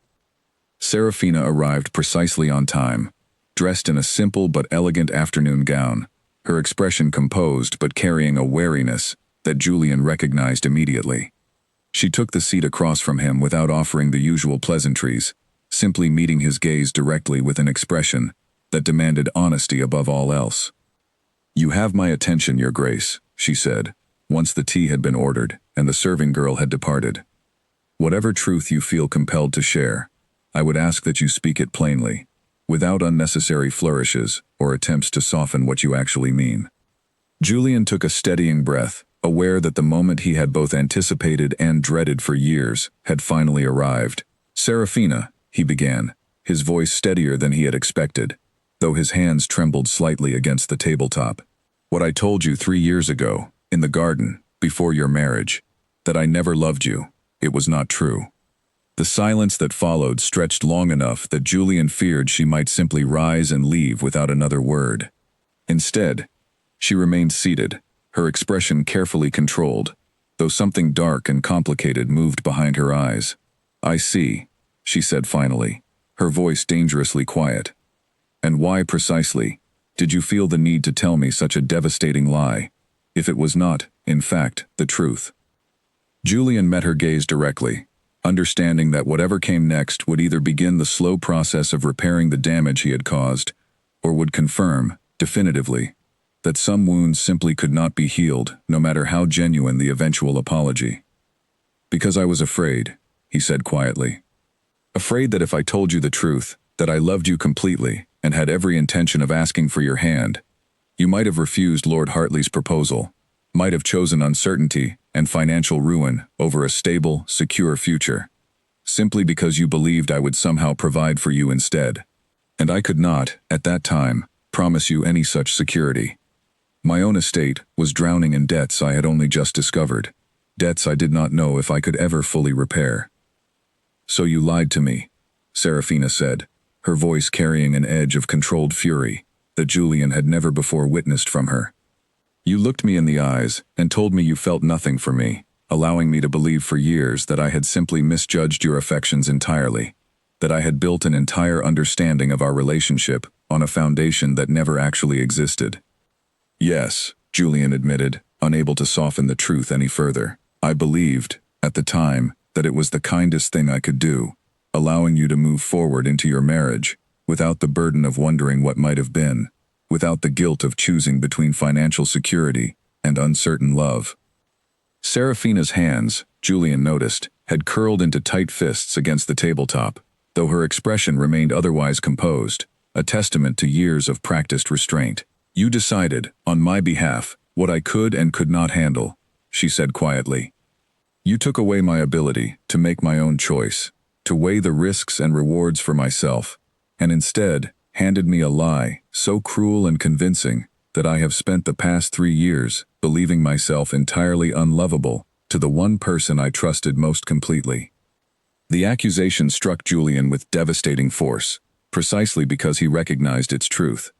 Serafina arrived precisely on time, dressed in a simple but elegant afternoon gown, her expression composed but carrying a wariness that Julian recognized immediately. She took the seat across from him without offering the usual pleasantries, simply meeting his gaze directly with an expression that demanded honesty above all else. "You have my attention, Your Grace," she said, once the tea had been ordered and the serving girl had departed. "Whatever truth you feel compelled to share, I would ask that you speak it plainly, without unnecessary flourishes or attempts to soften what you actually mean." Julian took a steadying breath, aware that the moment he had both anticipated and dreaded for years had finally arrived. "Serafina," he began, his voice steadier than he had expected, though his hands trembled slightly against the tabletop. "What I told you 3 years ago, in the garden, before your marriage, that I never loved you, it was not true." The silence that followed stretched long enough that Julian feared she might simply rise and leave without another word. Instead, she remained seated, her expression carefully controlled, though something dark and complicated moved behind her eyes. "I see," she said finally, her voice dangerously quiet. "And why precisely did you feel the need to tell me such a devastating lie, if it was not, in fact, the truth?" Julian met her gaze directly, understanding that whatever came next would either begin the slow process of repairing the damage he had caused, or would confirm, definitively, that some wounds simply could not be healed, no matter how genuine the eventual apology. "Because I was afraid," he said quietly. "Afraid that if I told you the truth, that I loved you completely and had every intention of asking for your hand, you might have refused Lord Hartley's proposal, might have chosen uncertainty and financial ruin over a stable, secure future, simply because you believed I would somehow provide for you instead. And I could not, at that time, promise you any such security. My own estate was drowning in debts I had only just discovered, debts I did not know if I could ever fully repair." "So you lied to me," Serafina said, her voice carrying an edge of controlled fury that Julian had never before witnessed from her. "You looked me in the eyes and told me you felt nothing for me, allowing me to believe for years that I had simply misjudged your affections entirely, that I had built an entire understanding of our relationship on a foundation that never actually existed." "Yes," Julian admitted, unable to soften the truth any further. "I believed, at the time, that it was the kindest thing I could do, allowing you to move forward into your marriage, without the burden of wondering what might have been, without the guilt of choosing between financial security and uncertain love." Serafina's hands, Julian noticed, had curled into tight fists against the tabletop, though her expression remained otherwise composed, a testament to years of practiced restraint. "You decided, on my behalf, what I could and could not handle," she said quietly. "You took away my ability to make my own choice, to weigh the risks and rewards for myself, and instead handed me a lie so cruel and convincing that I have spent the past 3 years believing myself entirely unlovable to the one person I trusted most completely." The accusation struck Julian with devastating force, precisely because he recognized its truth.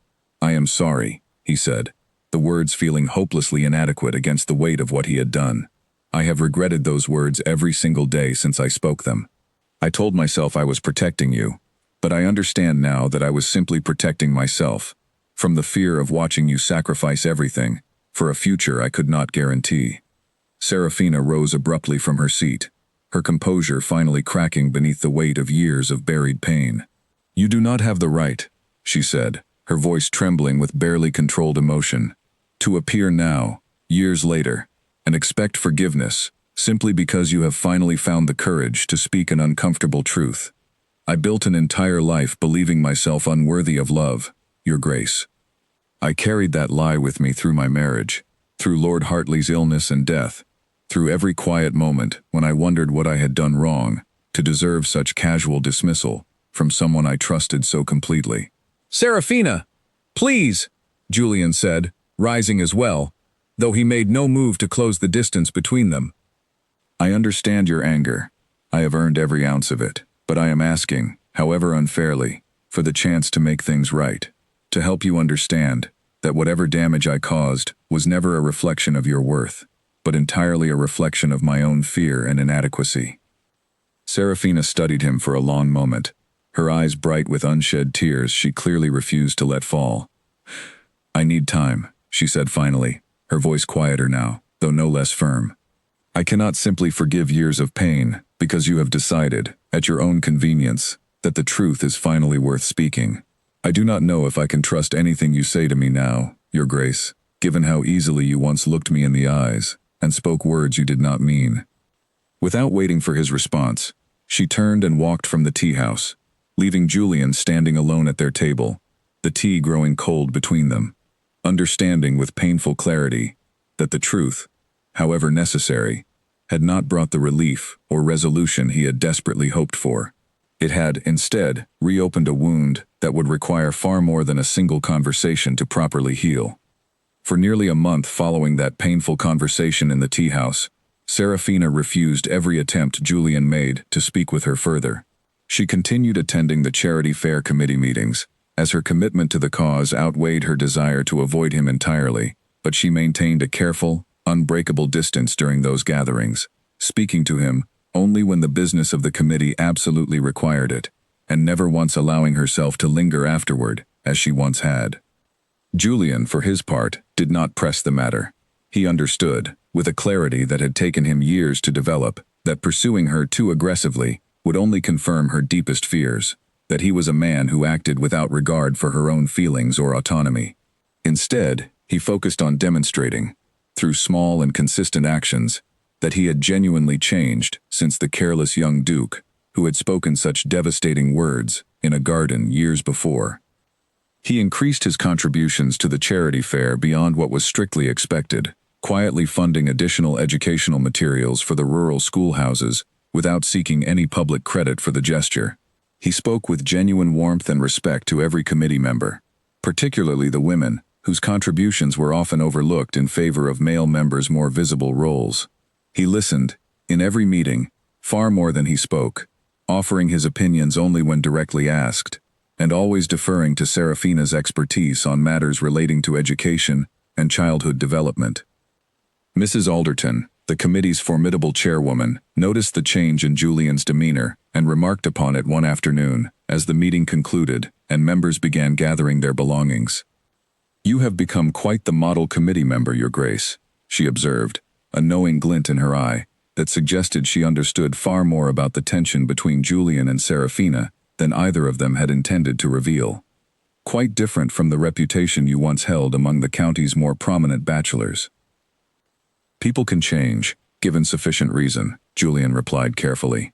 "I am sorry," he said, the words feeling hopelessly inadequate against the weight of what he had done. "I have regretted those words every single day since I spoke them. I told myself I was protecting you, but I understand now that I was simply protecting myself, from the fear of watching you sacrifice everything, for a future I could not guarantee." Serafina rose abruptly from her seat, her composure finally cracking beneath the weight of years of buried pain. "You do not have the right," she said, her voice trembling with barely controlled emotion, "to appear now, years later, and expect forgiveness, simply because you have finally found the courage to speak an uncomfortable truth. I built an entire life believing myself unworthy of love, Your Grace. I carried that lie with me through my marriage, through Lord Hartley's illness and death, through every quiet moment when I wondered what I had done wrong to deserve such casual dismissal from someone I trusted so completely." "Serafina, please," Julian said, rising as well, though he made no move to close the distance between them. "I understand your anger. I have earned every ounce of it, but I am asking, however unfairly, for the chance to make things right, to help you understand that whatever damage I caused was never a reflection of your worth, but entirely a reflection of my own fear and inadequacy." Serafina studied him for a long moment, her eyes bright with unshed tears she clearly refused to let fall. "I need time," she said finally, her voice quieter now, though no less firm. "I cannot simply forgive years of pain because you have decided, at your own convenience, that the truth is finally worth speaking. I do not know if I can trust anything you say to me now, Your Grace, given how easily you once looked me in the eyes and spoke words you did not mean." Without waiting for his response, she turned and walked from the tea house, leaving Julian standing alone at their table, the tea growing cold between them, understanding with painful clarity that the truth, however necessary, had not brought the relief or resolution he had desperately hoped for. It had, instead, reopened a wound that would require far more than a single conversation to properly heal. For nearly a month following that painful conversation in the tea house, Serafina refused every attempt Julian made to speak with her further. She continued attending the charity fair committee meetings, as her commitment to the cause outweighed her desire to avoid him entirely, but she maintained a careful, unbreakable distance during those gatherings, speaking to him only when the business of the committee absolutely required it, and never once allowing herself to linger afterward, as she once had. Julian, for his part, did not press the matter. He understood, with a clarity that had taken him years to develop, that pursuing her too aggressively would only confirm her deepest fears, that he was a man who acted without regard for her own feelings or autonomy. Instead, he focused on demonstrating, through small and consistent actions, that he had genuinely changed since the careless young duke, who had spoken such devastating words in a garden years before. He increased his contributions to the charity fair beyond what was strictly expected, quietly funding additional educational materials for the rural schoolhouses without seeking any public credit for the gesture. He spoke with genuine warmth and respect to every committee member, particularly the women, whose contributions were often overlooked in favor of male members' more visible roles. He listened, in every meeting, far more than he spoke, offering his opinions only when directly asked, and always deferring to Serafina's expertise on matters relating to education and childhood development. Mrs. Alderton, the committee's formidable chairwoman, noticed the change in Julian's demeanor and remarked upon it one afternoon as the meeting concluded and members began gathering their belongings. "You have become quite the model committee member, Your Grace," she observed, a knowing glint in her eye that suggested she understood far more about the tension between Julian and Serafina than either of them had intended to reveal. "Quite different from the reputation you once held among the county's more prominent bachelors." "People can change, given sufficient reason," Julian replied carefully.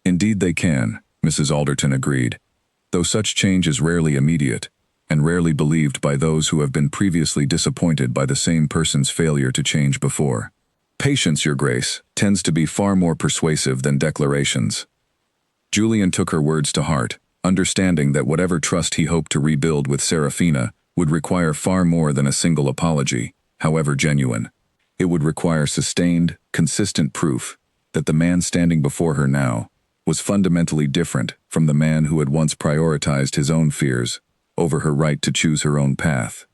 "Indeed they can," Mrs. Alderton agreed, "though such change is rarely immediate, and rarely believed by those who have been previously disappointed by the same person's failure to change before. Patience, Your Grace, tends to be far more persuasive than declarations." Julian took her words to heart, understanding that whatever trust he hoped to rebuild with Serafina would require far more than a single apology, however genuine. It would require sustained, consistent proof that the man standing before her now was fundamentally different from the man who had once prioritized his own fears over her right to choose her own path.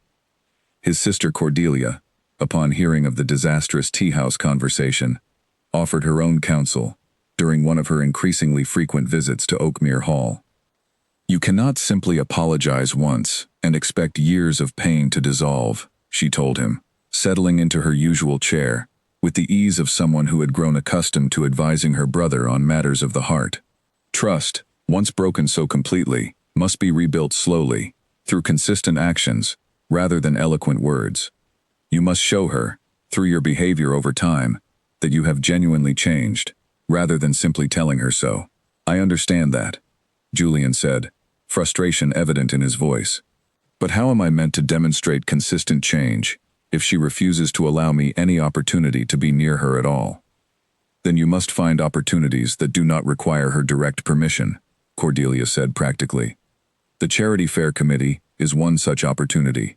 His sister Cordelia, upon hearing of the disastrous tea-house conversation, offered her own counsel during one of her increasingly frequent visits to Oakmere Hall. "You cannot simply apologize once and expect years of pain to dissolve," she told him, settling into her usual chair, with the ease of someone who had grown accustomed to advising her brother on matters of the heart. "Trust, once broken so completely, must be rebuilt slowly, through consistent actions, rather than eloquent words. You must show her, through your behavior over time, that you have genuinely changed, rather than simply telling her so." "I understand that," Julian said, frustration evident in his voice. "But how am I meant to demonstrate consistent change if she refuses to allow me any opportunity to be near her at all?" "Then you must find opportunities that do not require her direct permission," Cordelia said practically. "The Charity Fair Committee is one such opportunity.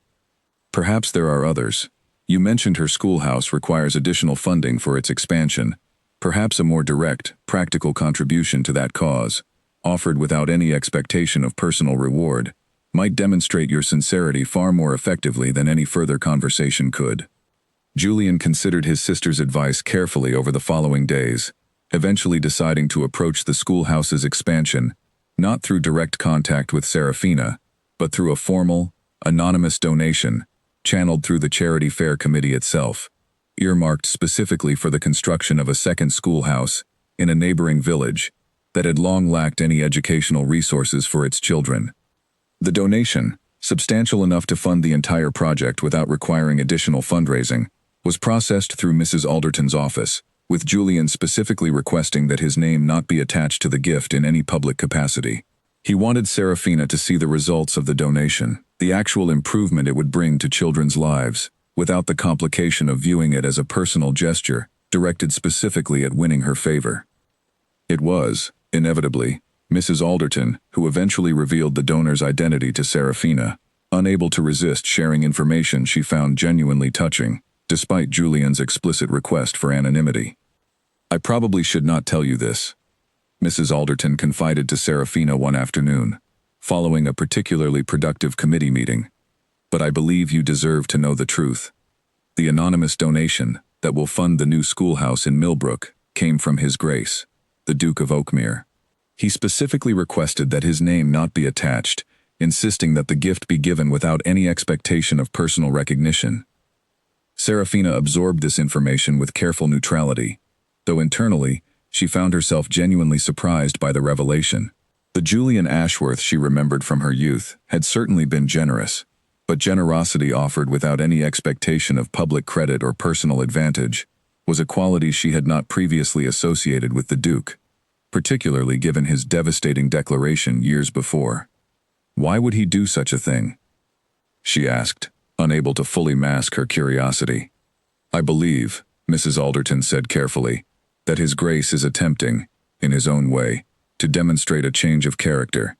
Perhaps there are others. You mentioned her schoolhouse requires additional funding for its expansion. Perhaps a more direct, practical contribution to that cause, offered without any expectation of personal reward, might demonstrate your sincerity far more effectively than any further conversation could." Julian considered his sister's advice carefully over the following days, eventually deciding to approach the schoolhouse's expansion, not through direct contact with Serafina, but through a formal, anonymous donation, channeled through the Charity Fair Committee itself, earmarked specifically for the construction of a second schoolhouse in a neighboring village that had long lacked any educational resources for its children. The donation, substantial enough to fund the entire project without requiring additional fundraising, was processed through Mrs. Alderton's office, with Julian specifically requesting that his name not be attached to the gift in any public capacity. He wanted Serafina to see the results of the donation, the actual improvement it would bring to children's lives, without the complication of viewing it as a personal gesture directed specifically at winning her favor. It was, inevitably, Mrs. Alderton who eventually revealed the donor's identity to Serafina, unable to resist sharing information she found genuinely touching, despite Julian's explicit request for anonymity. "I probably should not tell you this," Mrs. Alderton confided to Serafina one afternoon, following a particularly productive committee meeting, "but I believe you deserve to know the truth. The anonymous donation that will fund the new schoolhouse in Millbrook came from His Grace, the Duke of Oakmere. He specifically requested that his name not be attached, insisting that the gift be given without any expectation of personal recognition." Serafina absorbed this information with careful neutrality, though internally, she found herself genuinely surprised by the revelation. The Julian Ashworth she remembered from her youth had certainly been generous, but generosity offered without any expectation of public credit or personal advantage was a quality she had not previously associated with the Duke, particularly given his devastating declaration years before. Why would he do such a thing? She asked, unable to fully mask her curiosity. "I believe," Mrs. Alderton said carefully, "that His Grace is attempting, in his own way, to demonstrate a change of character.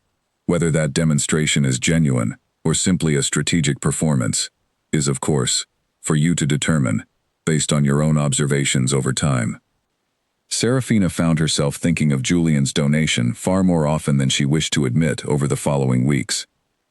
Whether that demonstration is genuine or simply a strategic performance is, of course, for you to determine, based on your own observations over time." Serafina found herself thinking of Julian's donation far more often than she wished to admit over the following weeks.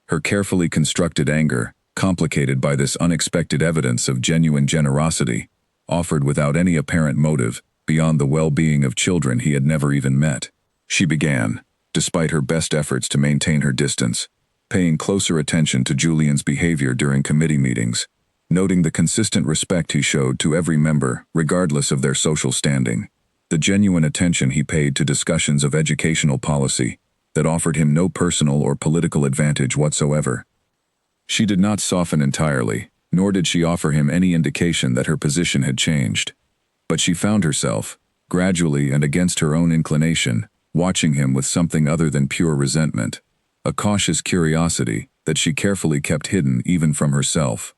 Her carefully constructed anger, complicated by this unexpected evidence of genuine generosity, offered without any apparent motive beyond the well-being of children he had never even met. She began, despite her best efforts to maintain her distance, paying closer attention to Julian's behavior during committee meetings, noting the consistent respect he showed to every member regardless of their social standing, the genuine attention he paid to discussions of educational policy that offered him no personal or political advantage whatsoever. She did not soften entirely, nor did she offer him any indication that her position had changed. But she found herself, gradually and against her own inclination, watching him with something other than pure resentment, a cautious curiosity that she carefully kept hidden even from herself.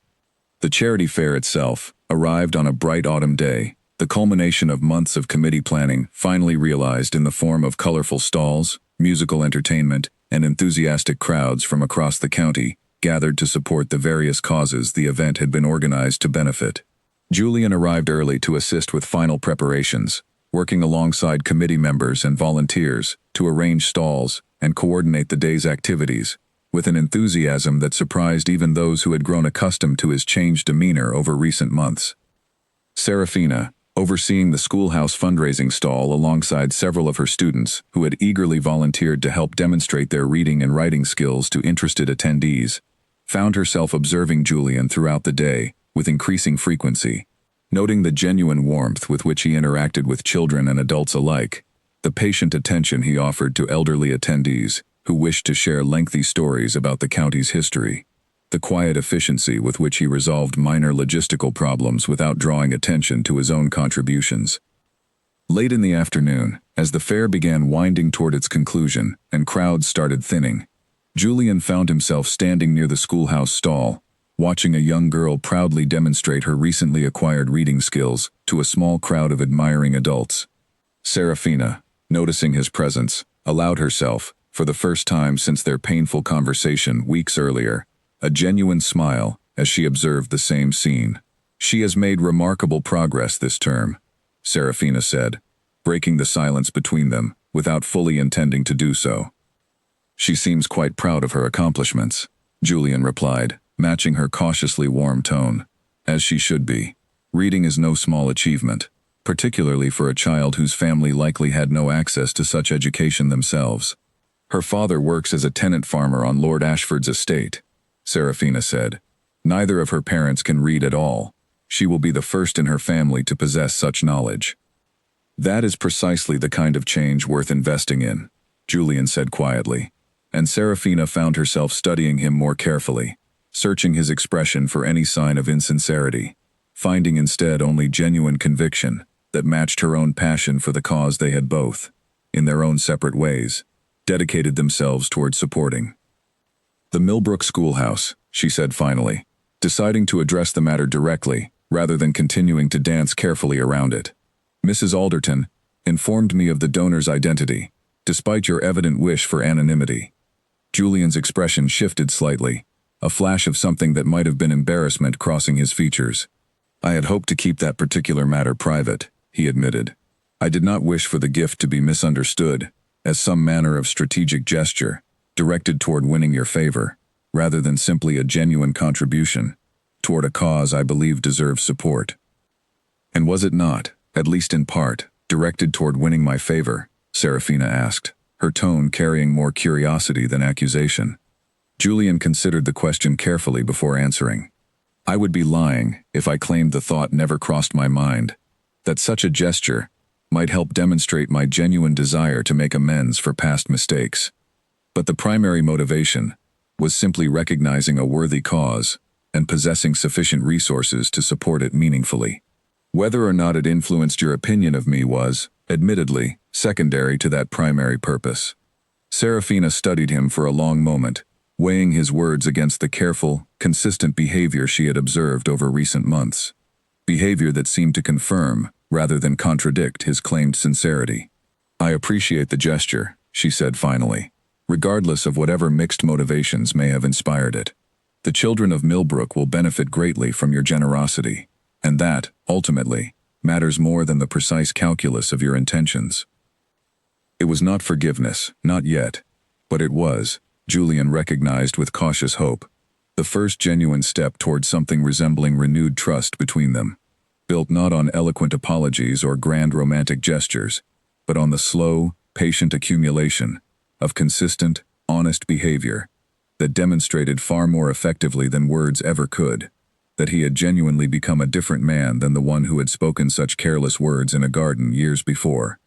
The charity fair itself arrived on a bright autumn day, the culmination of months of committee planning finally realized in the form of colorful stalls, musical entertainment, and enthusiastic crowds from across the county gathered to support the various causes the event had been organized to benefit. Julian arrived early to assist with final preparations, working alongside committee members and volunteers to arrange stalls and coordinate the day's activities, with an enthusiasm that surprised even those who had grown accustomed to his changed demeanor over recent months. Serafina, overseeing the schoolhouse fundraising stall alongside several of her students who had eagerly volunteered to help demonstrate their reading and writing skills to interested attendees, found herself observing Julian throughout the day with increasing frequency, noting the genuine warmth with which he interacted with children and adults alike, the patient attention he offered to elderly attendees who wished to share lengthy stories about the county's history, the quiet efficiency with which he resolved minor logistical problems without drawing attention to his own contributions. Late in the afternoon, as the fair began winding toward its conclusion and crowds started thinning, Julian found himself standing near the schoolhouse stall, watching a young girl proudly demonstrate her recently acquired reading skills to a small crowd of admiring adults. Serafina, noticing his presence, allowed herself, for the first time since their painful conversation weeks earlier, a genuine smile as she observed the same scene. "She has made remarkable progress this term," Serafina said, breaking the silence between them without fully intending to do so. "She seems quite proud of her accomplishments," Julian replied, matching her cautiously warm tone. "As she should be. Reading is no small achievement, particularly for a child whose family likely had no access to such education themselves." "Her father works as a tenant farmer on Lord Ashford's estate," Serafina said. "Neither of her parents can read at all. She will be the first in her family to possess such knowledge." "That is precisely the kind of change worth investing in," Julian said quietly, and Serafina found herself studying him more carefully, searching his expression for any sign of insincerity, finding instead only genuine conviction that matched her own passion for the cause they had both, in their own separate ways, dedicated themselves toward supporting. "The Millbrook Schoolhouse," she said finally, deciding to address the matter directly rather than continuing to dance carefully around it. "Mrs. Alderton informed me of the donor's identity, despite your evident wish for anonymity." Julian's expression shifted slightly, a flash of something that might have been embarrassment crossing his features. "I had hoped to keep that particular matter private," he admitted. "I did not wish for the gift to be misunderstood as some manner of strategic gesture directed toward winning your favor, rather than simply a genuine contribution toward a cause I believe deserves support." "And was it not, at least in part, directed toward winning my favor?" Serafina asked, her tone carrying more curiosity than accusation. Julian considered the question carefully before answering. "I would be lying if I claimed the thought never crossed my mind, that such a gesture might help demonstrate my genuine desire to make amends for past mistakes. But the primary motivation was simply recognizing a worthy cause and possessing sufficient resources to support it meaningfully. Whether or not it influenced your opinion of me was, admittedly, secondary to that primary purpose." Serafina studied him for a long moment, weighing his words against the careful, consistent behavior she had observed over recent months. Behavior that seemed to confirm, rather than contradict, his claimed sincerity. "I appreciate the gesture," she said finally, "regardless of whatever mixed motivations may have inspired it. The children of Millbrook will benefit greatly from your generosity, and that, ultimately, matters more than the precise calculus of your intentions." It was not forgiveness, not yet, but it was, Julian recognized with cautious hope, the first genuine step toward something resembling renewed trust between them, built not on eloquent apologies or grand romantic gestures, but on the slow, patient accumulation of consistent, honest behavior that demonstrated far more effectively than words ever could, that he had genuinely become a different man than the one who had spoken such careless words in a garden years before.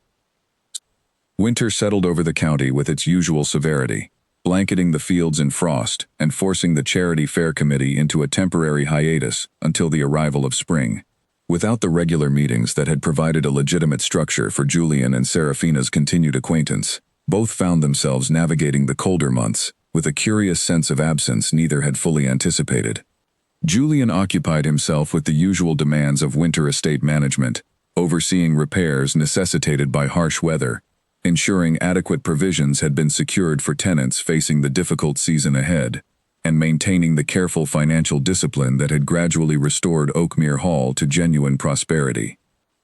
Winter settled over the county with its usual severity, blanketing the fields in frost and forcing the Charity Fair Committee into a temporary hiatus until the arrival of spring. Without the regular meetings that had provided a legitimate structure for Julian and Serafina's continued acquaintance, both found themselves navigating the colder months with a curious sense of absence neither had fully anticipated. Julian occupied himself with the usual demands of winter estate management, overseeing repairs necessitated by harsh weather, ensuring adequate provisions had been secured for tenants facing the difficult season ahead, and maintaining the careful financial discipline that had gradually restored Oakmere Hall to genuine prosperity.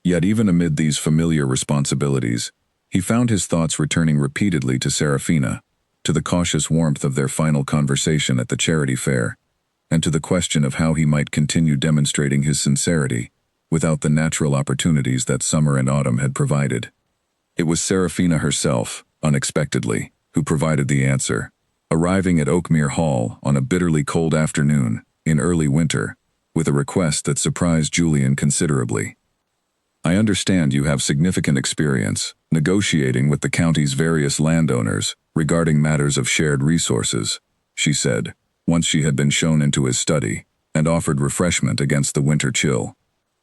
Yet even amid these familiar responsibilities, he found his thoughts returning repeatedly to Serafina, to the cautious warmth of their final conversation at the charity fair, and to the question of how he might continue demonstrating his sincerity without the natural opportunities that summer and autumn had provided. It was Serafina herself, unexpectedly, who provided the answer, arriving at Oakmere Hall on a bitterly cold afternoon in early winter, with a request that surprised Julian considerably. "I understand you have significant experience negotiating with the county's various landowners regarding matters of shared resources," she said, once she had been shown into his study and offered refreshment against the winter chill.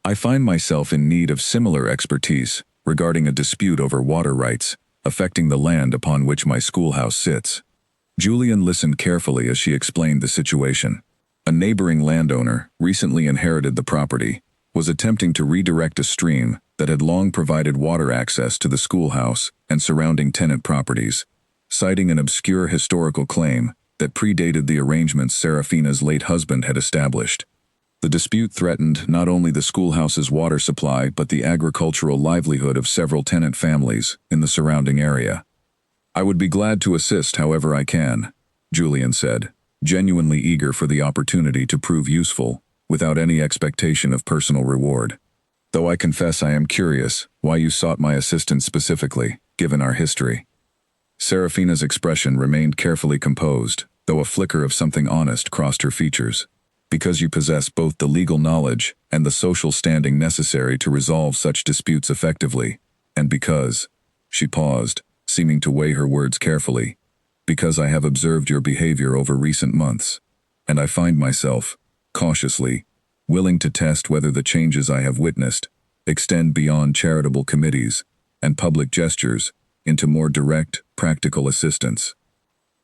"I find myself in need of similar expertise regarding a dispute over water rights affecting the land upon which my schoolhouse sits." Julian listened carefully as she explained the situation. A neighboring landowner, recently inherited the property, was attempting to redirect a stream that had long provided water access to the schoolhouse and surrounding tenant properties, citing an obscure historical claim that predated the arrangements Serafina's late husband had established. The dispute threatened not only the schoolhouse's water supply but the agricultural livelihood of several tenant families in the surrounding area. "I would be glad to assist however I can," Julian said, genuinely eager for the opportunity to prove useful, without any expectation of personal reward. "Though I confess I am curious why you sought my assistance specifically, given our history." Serafina's expression remained carefully composed, though a flicker of something honest crossed her features. "Because you possess both the legal knowledge and the social standing necessary to resolve such disputes effectively, and because," she paused, seeming to weigh her words carefully, "because I have observed your behavior over recent months, and I find myself, cautiously, willing to test whether the changes I have witnessed extend beyond charitable committees and public gestures into more direct, practical assistance."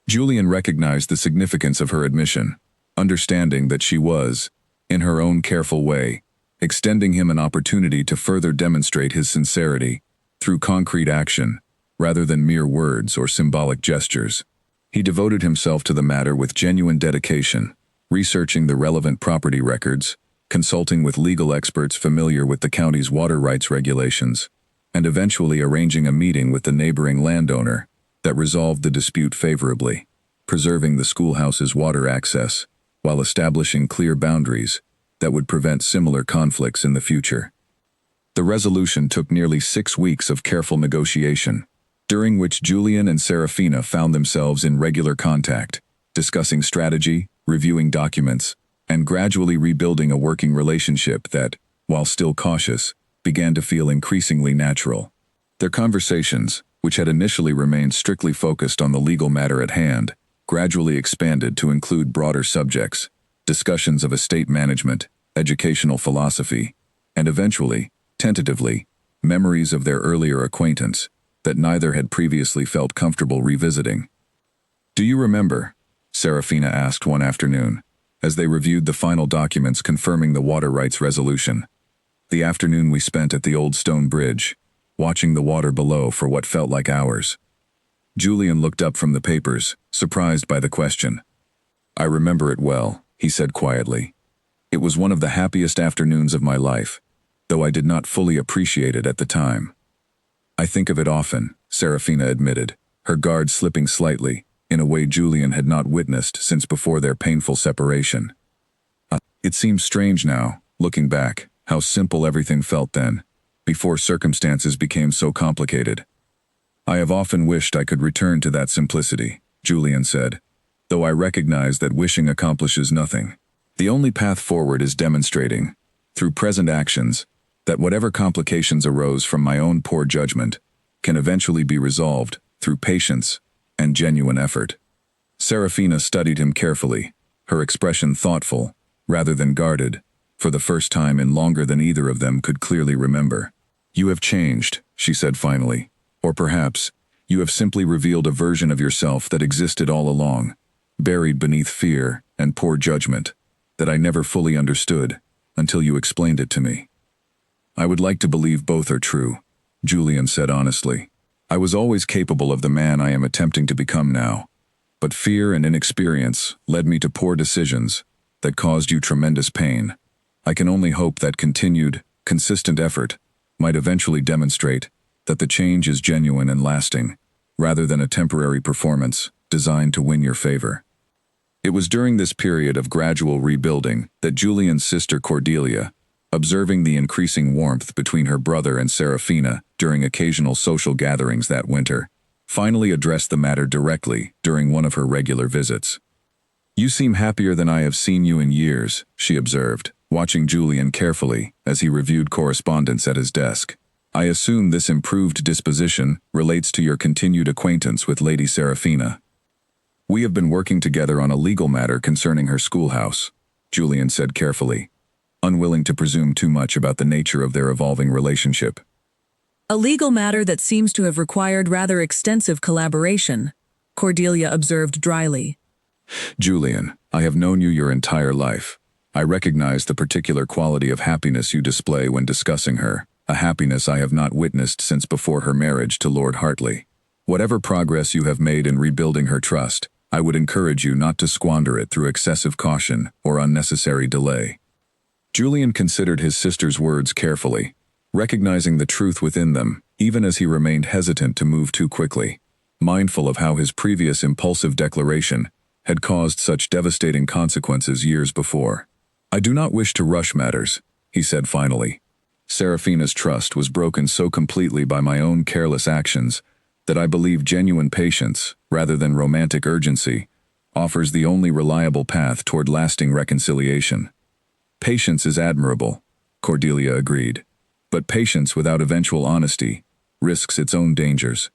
Julian recognized the significance of her admission, understanding that she was, in her own careful way, extending him an opportunity to further demonstrate his sincerity through concrete action, rather than mere words or symbolic gestures. He devoted himself to the matter with genuine dedication, researching the relevant property records, consulting with legal experts familiar with the county's water rights regulations, and eventually arranging a meeting with the neighboring landowner that resolved the dispute favorably, preserving the schoolhouse's water access while establishing clear boundaries that would prevent similar conflicts in the future. The resolution took nearly 6 weeks of careful negotiation, during which Julian and Serafina found themselves in regular contact, discussing strategy, reviewing documents, and gradually rebuilding a working relationship that, while still cautious, began to feel increasingly natural. Their conversations, which had initially remained strictly focused on the legal matter at hand, gradually expanded to include broader subjects, discussions of estate management, educational philosophy, and eventually, tentatively, memories of their earlier acquaintance that neither had previously felt comfortable revisiting. "Do you remember?" Serafina asked one afternoon, as they reviewed the final documents confirming the water rights resolution. "The afternoon we spent at the old stone bridge, watching the water below for what felt like hours." Julian looked up from the papers, surprised by the question. "I remember it well," he said quietly. "It was one of the happiest afternoons of my life, though I did not fully appreciate it at the time." "I think of it often," Serafina admitted, her guard slipping slightly, in a way Julian had not witnessed since before their painful separation. "It seems strange now, looking back, how simple everything felt then, before circumstances became so complicated. I have often wished I could return to that simplicity," Julian said, "though I recognize that wishing accomplishes nothing. The only path forward is demonstrating, through present actions, that whatever complications arose from my own poor judgment can eventually be resolved through patience and genuine effort." Serafina studied him carefully, her expression thoughtful, rather than guarded, for the first time in longer than either of them could clearly remember. "You have changed," she said finally. "Or perhaps, you have simply revealed a version of yourself that existed all along, buried beneath fear and poor judgment, that I never fully understood until you explained it to me." "I would like to believe both are true," Julian said honestly. "I was always capable of the man I am attempting to become now, but fear and inexperience led me to poor decisions that caused you tremendous pain. I can only hope that continued, consistent effort might eventually demonstrate that the change is genuine and lasting, rather than a temporary performance designed to win your favor. It was during this period of gradual rebuilding that Julian's sister Cordelia, observing the increasing warmth between her brother and Serafina during occasional social gatherings that winter, finally addressed the matter directly during one of her regular visits. "You seem happier than I have seen you in years," she observed, watching Julian carefully as he reviewed correspondence at his desk. "I assume this improved disposition relates to your continued acquaintance with Lady Serafina." "We have been working together on a legal matter concerning her schoolhouse," Julian said carefully, unwilling to presume too much about the nature of their evolving relationship. "A legal matter that seems to have required rather extensive collaboration," Cordelia observed dryly. "Julian, I have known you your entire life. I recognize the particular quality of happiness you display when discussing her, a happiness I have not witnessed since before her marriage to Lord Hartley. Whatever progress you have made in rebuilding her trust, I would encourage you not to squander it through excessive caution or unnecessary delay." Julian considered his sister's words carefully, recognizing the truth within them, even as he remained hesitant to move too quickly, mindful of how his previous impulsive declaration had caused such devastating consequences years before. "I do not wish to rush matters," he said finally. "Serafina's trust was broken so completely by my own careless actions that I believe genuine patience, rather than romantic urgency, offers the only reliable path toward lasting reconciliation." "Patience is admirable," Cordelia agreed, "but patience without eventual honesty risks its own dangers.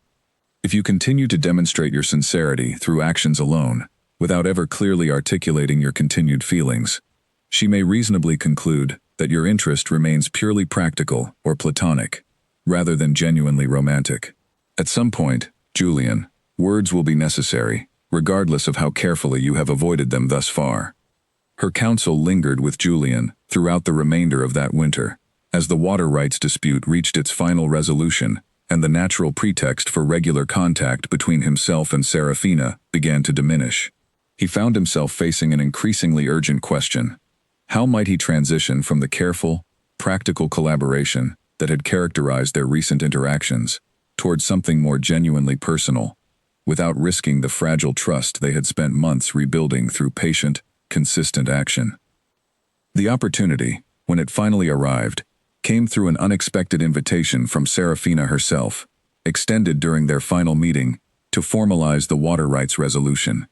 If you continue to demonstrate your sincerity through actions alone, without ever clearly articulating your continued feelings, she may reasonably conclude that your interest remains purely practical or platonic, rather than genuinely romantic. At some point, Julian, words will be necessary, regardless of how carefully you have avoided them thus far." Her counsel lingered with Julian throughout the remainder of that winter, as the water rights dispute reached its final resolution and the natural pretext for regular contact between himself and Serafina began to diminish. He found himself facing an increasingly urgent question. How might he transition from the careful, practical collaboration that had characterized their recent interactions towards something more genuinely personal, without risking the fragile trust they had spent months rebuilding through patient, consistent action? The opportunity, when it finally arrived, came through an unexpected invitation from Serafina herself, extended during their final meeting, to formalize the water rights resolution.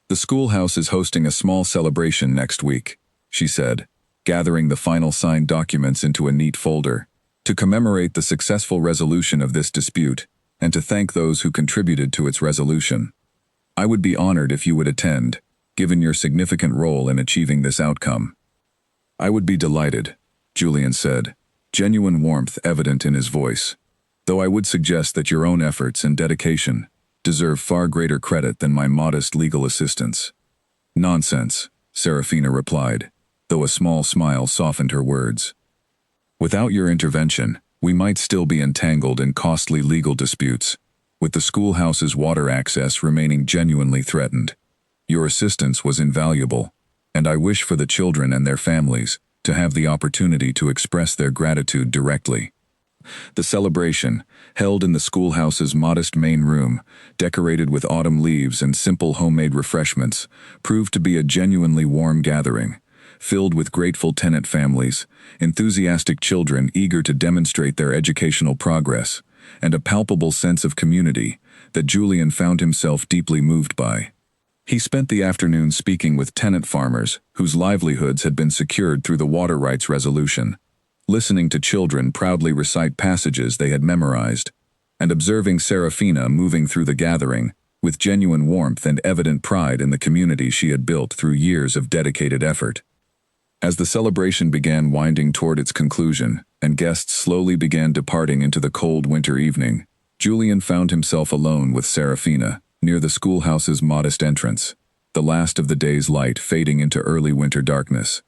"The schoolhouse is hosting a small celebration next week," she said, gathering the final signed documents into a neat folder, "to commemorate the successful resolution of this dispute and to thank those who contributed to its resolution. I would be honored if you would attend, given your significant role in achieving this outcome." "I would be delighted," Julian said, genuine warmth evident in his voice, "though I would suggest that your own efforts and dedication deserve far greater credit than my modest legal assistance." "Nonsense," Serafina replied, though a small smile softened her words. "Without your intervention, we might still be entangled in costly legal disputes, with the schoolhouse's water access remaining genuinely threatened. Your assistance was invaluable, and I wish for the children and their families to have the opportunity to express their gratitude directly." The celebration, held in the schoolhouse's modest main room, decorated with autumn leaves and simple homemade refreshments, proved to be a genuinely warm gathering, filled with grateful tenant families, enthusiastic children eager to demonstrate their educational progress, and a palpable sense of community that Julian found himself deeply moved by. He spent the afternoon speaking with tenant farmers whose livelihoods had been secured through the water rights resolution, listening to children proudly recite passages they had memorized, and observing Serafina moving through the gathering with genuine warmth and evident pride in the community she had built through years of dedicated effort. As the celebration began winding toward its conclusion, and guests slowly began departing into the cold winter evening, Julian found himself alone with Serafina, near the schoolhouse's modest entrance, the last of the day's light fading into early winter darkness.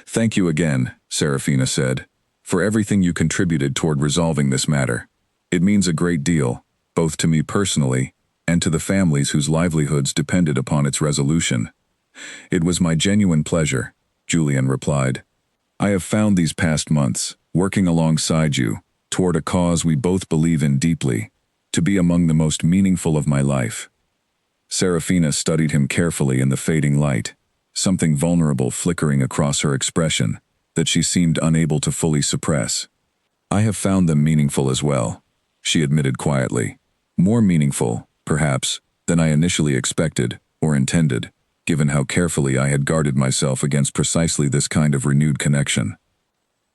"Thank you again," Serafina said, "for everything you contributed toward resolving this matter. It means a great deal, both to me personally and to the families whose livelihoods depended upon its resolution." "It was my genuine pleasure," Julian replied. "I have found these past months, working alongside you, toward a cause we both believe in deeply, to be among the most meaningful of my life." Serafina studied him carefully in the fading light, something vulnerable flickering across her expression that she seemed unable to fully suppress. "I have found them meaningful as well," she admitted quietly. "More meaningful, perhaps, than I initially expected or intended, given how carefully I had guarded myself against precisely this kind of renewed connection."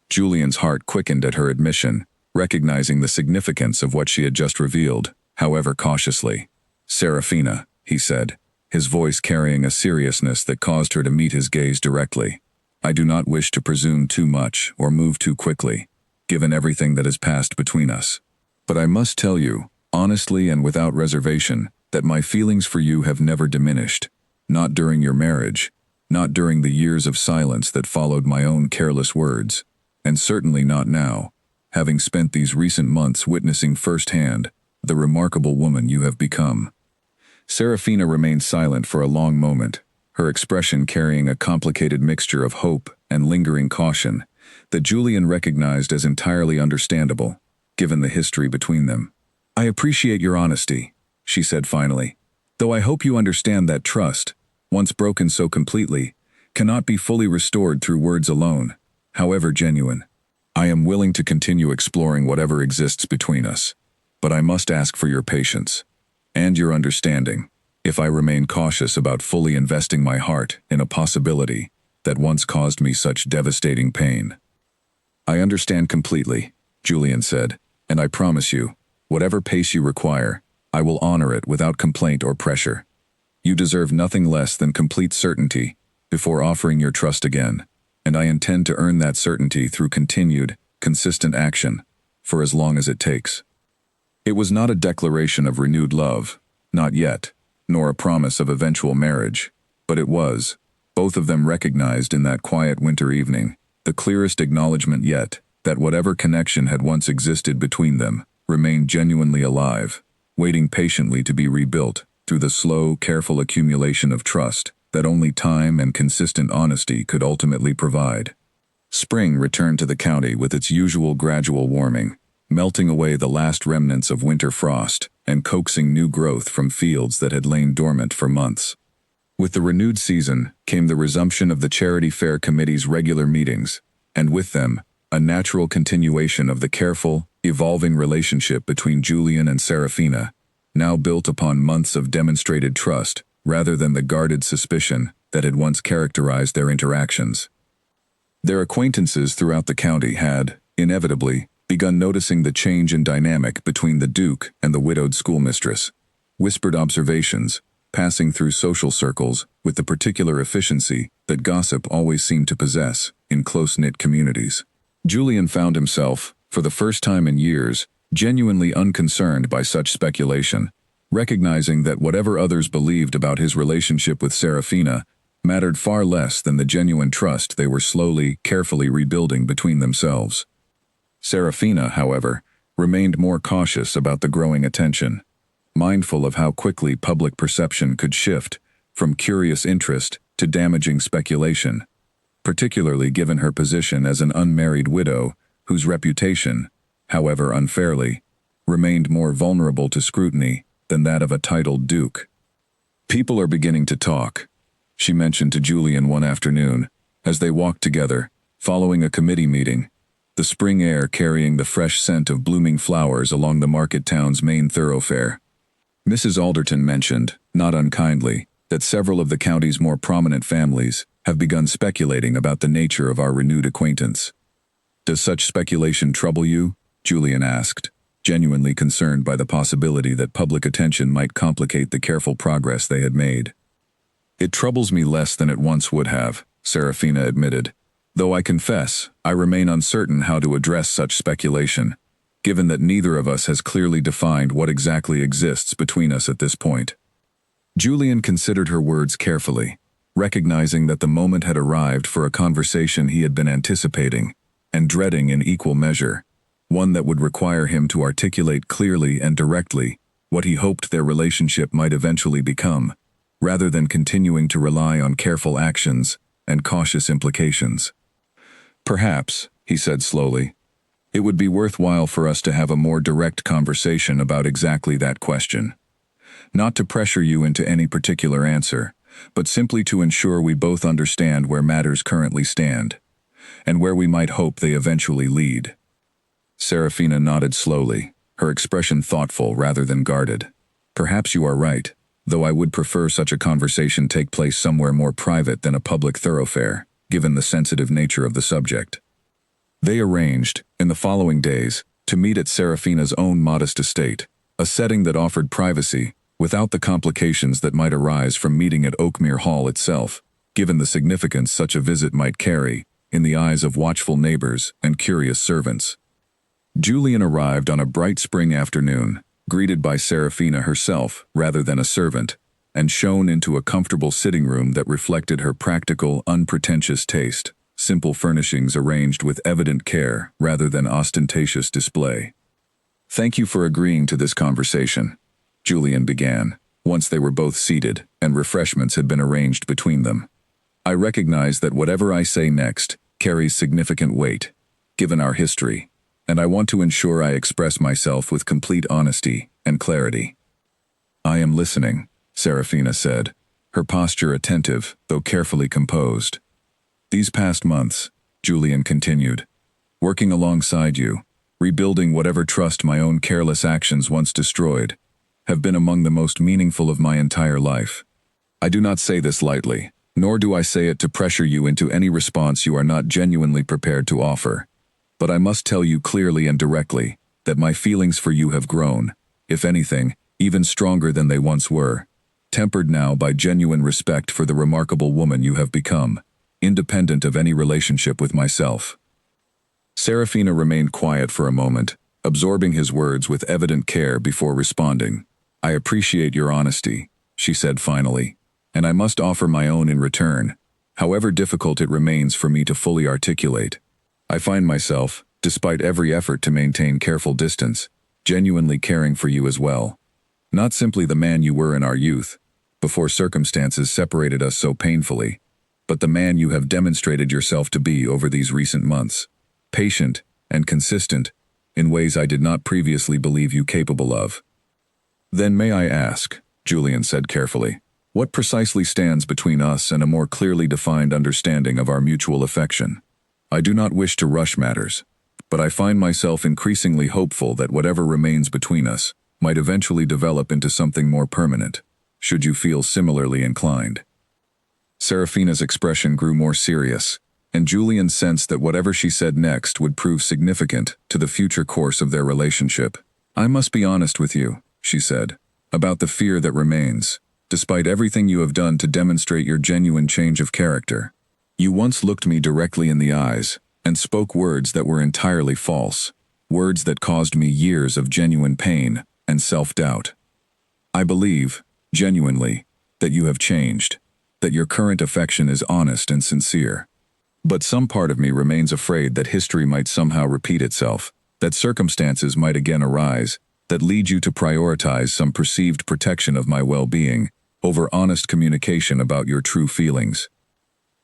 Julian's heart quickened at her admission, recognizing the significance of what she had just revealed, however cautiously. "Serafina," he said, his voice carrying a seriousness that caused her to meet his gaze directly. "I do not wish to presume too much or move too quickly, given everything that has passed between us. But I must tell you, honestly and without reservation, that my feelings for you have never diminished. Not during your marriage, not during the years of silence that followed my own careless words, and certainly not now, having spent these recent months witnessing firsthand the remarkable woman you have become." Serafina remained silent for a long moment, her expression carrying a complicated mixture of hope and lingering caution that Julian recognized as entirely understandable, given the history between them. "I appreciate your honesty," she said finally, "though I hope you understand that trust, once broken so completely, cannot be fully restored through words alone, however genuine. I am willing to continue exploring whatever exists between us, but I must ask for your patience and your understanding if I remain cautious about fully investing my heart in a possibility that once caused me such devastating pain." "I understand completely," Julian said, "and I promise you, whatever pace you require, I will honor it without complaint or pressure. You deserve nothing less than complete certainty before offering your trust again, and I intend to earn that certainty through continued, consistent action, for as long as it takes." It was not a declaration of renewed love, not yet, nor a promise of eventual marriage, but it was, both of them recognized in that quiet winter evening, the clearest acknowledgement yet that whatever connection had once existed between them remained genuinely alive, waiting patiently to be rebuilt through the slow, careful accumulation of trust that only time and consistent honesty could ultimately provide. Spring returned to the county with its usual gradual warming, melting away the last remnants of winter frost and coaxing new growth from fields that had lain dormant for months. With the renewed season came the resumption of the Charity Fair Committee's regular meetings, and with them, a natural continuation of the careful, evolving relationship between Julian and Serafina, now built upon months of demonstrated trust rather than the guarded suspicion that had once characterized their interactions. Their acquaintances throughout the county had, inevitably, begun noticing the change in dynamic between the Duke and the widowed schoolmistress, whispered observations, passing through social circles with the particular efficiency that gossip always seemed to possess in close-knit communities. Julian found himself, for the first time in years, genuinely unconcerned by such speculation, recognizing that whatever others believed about his relationship with Serafina mattered far less than the genuine trust they were slowly, carefully rebuilding between themselves. Serafina, however, remained more cautious about the growing attention, mindful of how quickly public perception could shift from curious interest to damaging speculation, particularly given her position as an unmarried widow whose reputation, however unfairly, remained more vulnerable to scrutiny than that of a titled duke. "People are beginning to talk," she mentioned to Julian one afternoon, as they walked together, following a committee meeting, the spring air carrying the fresh scent of blooming flowers along the market town's main thoroughfare. Mrs. Alderton mentioned, not unkindly, that several of the county's more prominent families have begun speculating about the nature of our renewed acquaintance. "Does such speculation trouble you?" Julian asked, genuinely concerned by the possibility that public attention might complicate the careful progress they had made. "It troubles me less than it once would have," Serafina admitted, "though I confess I remain uncertain how to address such speculation, given that neither of us has clearly defined what exactly exists between us at this point." Julian considered her words carefully, recognizing that the moment had arrived for a conversation he had been anticipating and dreading in equal measure, one that would require him to articulate clearly and directly what he hoped their relationship might eventually become, rather than continuing to rely on careful actions and cautious implications. "Perhaps," he said slowly, It would be worthwhile for us to have a more direct conversation about exactly that question. Not to pressure you into any particular answer, but simply to ensure we both understand where matters currently stand, and where we might hope they eventually lead. Serafina nodded slowly, her expression thoughtful rather than guarded. Perhaps you are right, though I would prefer such a conversation take place somewhere more private than a public thoroughfare, given the sensitive nature of the subject. They arranged, in the following days, to meet at Serafina's own modest estate, a setting that offered privacy, without the complications that might arise from meeting at Oakmere Hall itself, given the significance such a visit might carry, in the eyes of watchful neighbors and curious servants. Julian arrived on a bright spring afternoon, greeted by Serafina herself rather than a servant, and shown into a comfortable sitting room that reflected her practical, unpretentious taste, simple furnishings arranged with evident care rather than ostentatious display. "Thank you for agreeing to this conversation," Julian began, once they were both seated and refreshments had been arranged between them. "I recognize that whatever I say next carries significant weight, given our history, and I want to ensure I express myself with complete honesty and clarity." "I am listening," Serafina said, her posture attentive, though carefully composed. "These past months," Julian continued, "working alongside you, rebuilding whatever trust my own careless actions once destroyed, have been among the most meaningful of my entire life. I do not say this lightly, nor do I say it to pressure you into any response you are not genuinely prepared to offer. But I must tell you clearly and directly that my feelings for you have grown, if anything, even stronger than they once were, tempered now by genuine respect for the remarkable woman you have become, independent of any relationship with myself." Serafina remained quiet for a moment, absorbing his words with evident care before responding. "I appreciate your honesty," she said finally, "and I must offer my own in return, however difficult it remains for me to fully articulate. I find myself, despite every effort to maintain careful distance, genuinely caring for you as well. Not simply the man you were in our youth, before circumstances separated us so painfully, but the man you have demonstrated yourself to be over these recent months, patient and consistent, in ways I did not previously believe you capable of." "Then may I ask," Julian said carefully, "what precisely stands between us and a more clearly defined understanding of our mutual affection? I do not wish to rush matters, but I find myself increasingly hopeful that whatever remains between us might eventually develop into something more permanent, should you feel similarly inclined." Serafina's expression grew more serious, and Julian sensed that whatever she said next would prove significant to the future course of their relationship. "I must be honest with you," she said, "about the fear that remains, despite everything you have done to demonstrate your genuine change of character. You once looked me directly in the eyes and spoke words that were entirely false, words that caused me years of genuine pain and self-doubt. I believe, genuinely, that you have changed, that your current affection is honest and sincere. But some part of me remains afraid that history might somehow repeat itself, that circumstances might again arise that lead you to prioritize some perceived protection of my well-being over honest communication about your true feelings."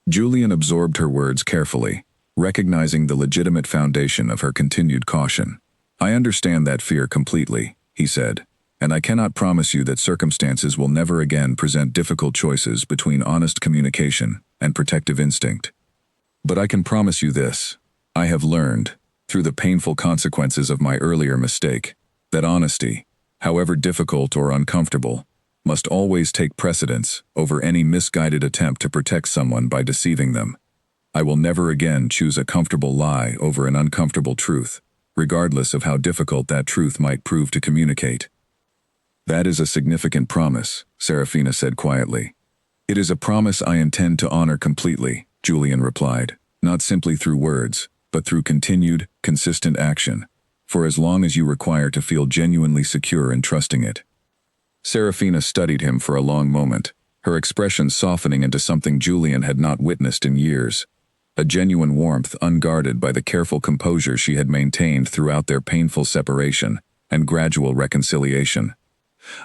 Julian absorbed her words carefully, recognizing the legitimate foundation of her continued caution. "I understand that fear completely," he said, "and I cannot promise you that circumstances will never again present difficult choices between honest communication and protective instinct. But I can promise you this: I have learned, through the painful consequences of my earlier mistake, that honesty, however difficult or uncomfortable, must always take precedence over any misguided attempt to protect someone by deceiving them. I will never again choose a comfortable lie over an uncomfortable truth, regardless of how difficult that truth might prove to communicate." "That is a significant promise," Serafina said quietly. "It is a promise I intend to honor completely," Julian replied, "not simply through words, but through continued, consistent action, for as long as you require to feel genuinely secure in trusting it." Serafina studied him for a long moment, her expression softening into something Julian had not witnessed in years, a genuine warmth unguarded by the careful composure she had maintained throughout their painful separation and gradual reconciliation.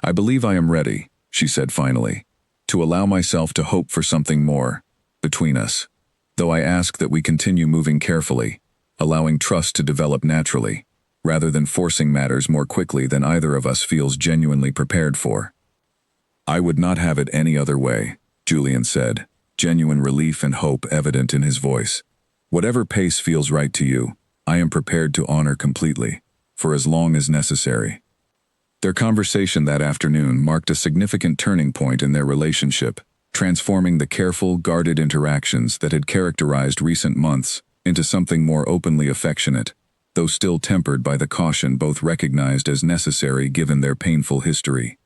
"I believe I am ready," she said finally, "to allow myself to hope for something more between us, though I ask that we continue moving carefully, allowing trust to develop naturally, rather than forcing matters more quickly than either of us feels genuinely prepared for. "I would not have it any other way," Julian said, genuine relief and hope evident in his voice. "Whatever pace feels right to you, I am prepared to honor completely, for as long as necessary." Their conversation that afternoon marked a significant turning point in their relationship, transforming the careful, guarded interactions that had characterized recent months into something more openly affectionate, though still tempered by the caution both recognized as necessary given their painful history.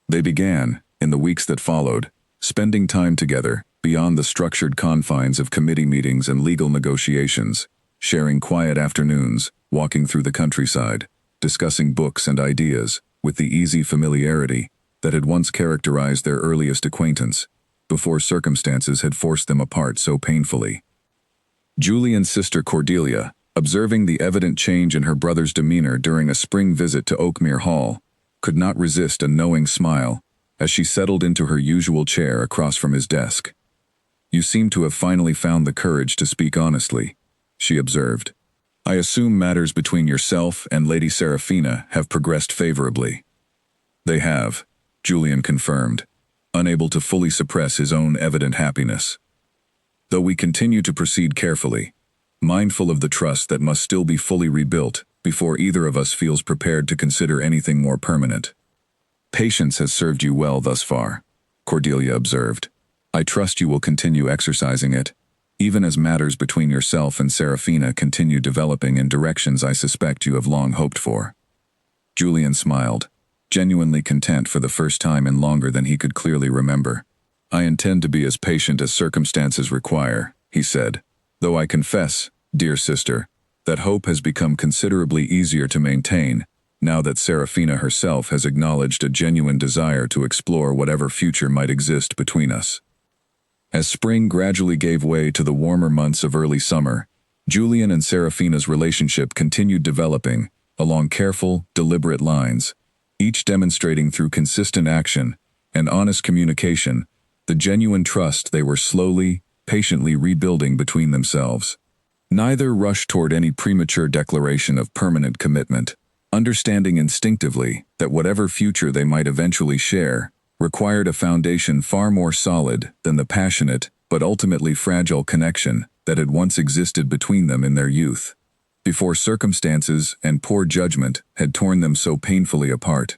They began, in the weeks that followed, spending time together, beyond the structured confines of committee meetings and legal negotiations, sharing quiet afternoons, walking through the countryside, discussing books and ideas, with the easy familiarity that had once characterized their earliest acquaintance, before circumstances had forced them apart so painfully. Julian's sister Cordelia, observing the evident change in her brother's demeanor during a spring visit to Oakmere Hall, could not resist a knowing smile as she settled into her usual chair across from his desk. "You seem to have finally found the courage to speak honestly," she observed. "I assume matters between yourself and Lady Seraphina have progressed favorably." "They have," Julian confirmed, unable to fully suppress his own evident happiness. "Though we continue to proceed carefully, mindful of the trust that must still be fully rebuilt before either of us feels prepared to consider anything more permanent." "Patience has served you well thus far," Cordelia observed. "I trust you will continue exercising it, even as matters between yourself and Seraphina continue developing in directions I suspect you have long hoped for." Julian smiled, genuinely content for the first time in longer than he could clearly remember. "I intend to be as patient as circumstances require," he said, "though I confess, dear sister, that hope has become considerably easier to maintain now that Seraphina herself has acknowledged a genuine desire to explore whatever future might exist between us." As spring gradually gave way to the warmer months of early summer, Julian and Seraphina's relationship continued developing along careful, deliberate lines, each demonstrating through consistent action and honest communication the genuine trust they were slowly, patiently rebuilding between themselves. Neither rushed toward any premature declaration of permanent commitment, understanding instinctively that whatever future they might eventually share required a foundation far more solid than the passionate but ultimately fragile connection that had once existed between them in their youth, before circumstances and poor judgment had torn them so painfully apart.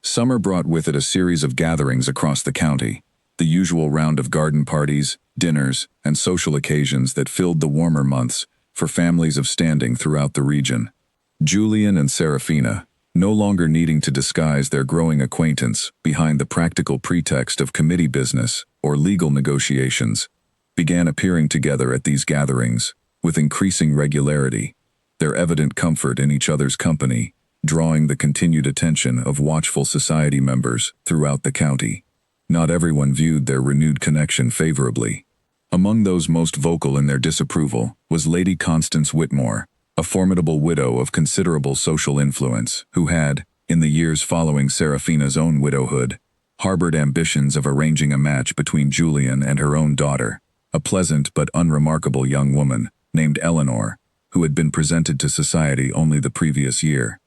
Summer brought with it a series of gatherings across the county, the usual round of garden parties, dinners, and social occasions that filled the warmer months for families of standing throughout the region. Julian and Seraphina, no longer needing to disguise their growing acquaintance behind the practical pretext of committee business or legal negotiations, began appearing together at these gatherings with increasing regularity, their evident comfort in each other's company drawing the continued attention of watchful society members throughout the county. Not everyone viewed their renewed connection favorably. Among those most vocal in their disapproval was Lady Constance Whitmore, a formidable widow of considerable social influence, who had, in the years following Seraphina's own widowhood, harbored ambitions of arranging a match between Julian and her own daughter, a pleasant but unremarkable young woman named Eleanor, who had been presented to society only the previous year.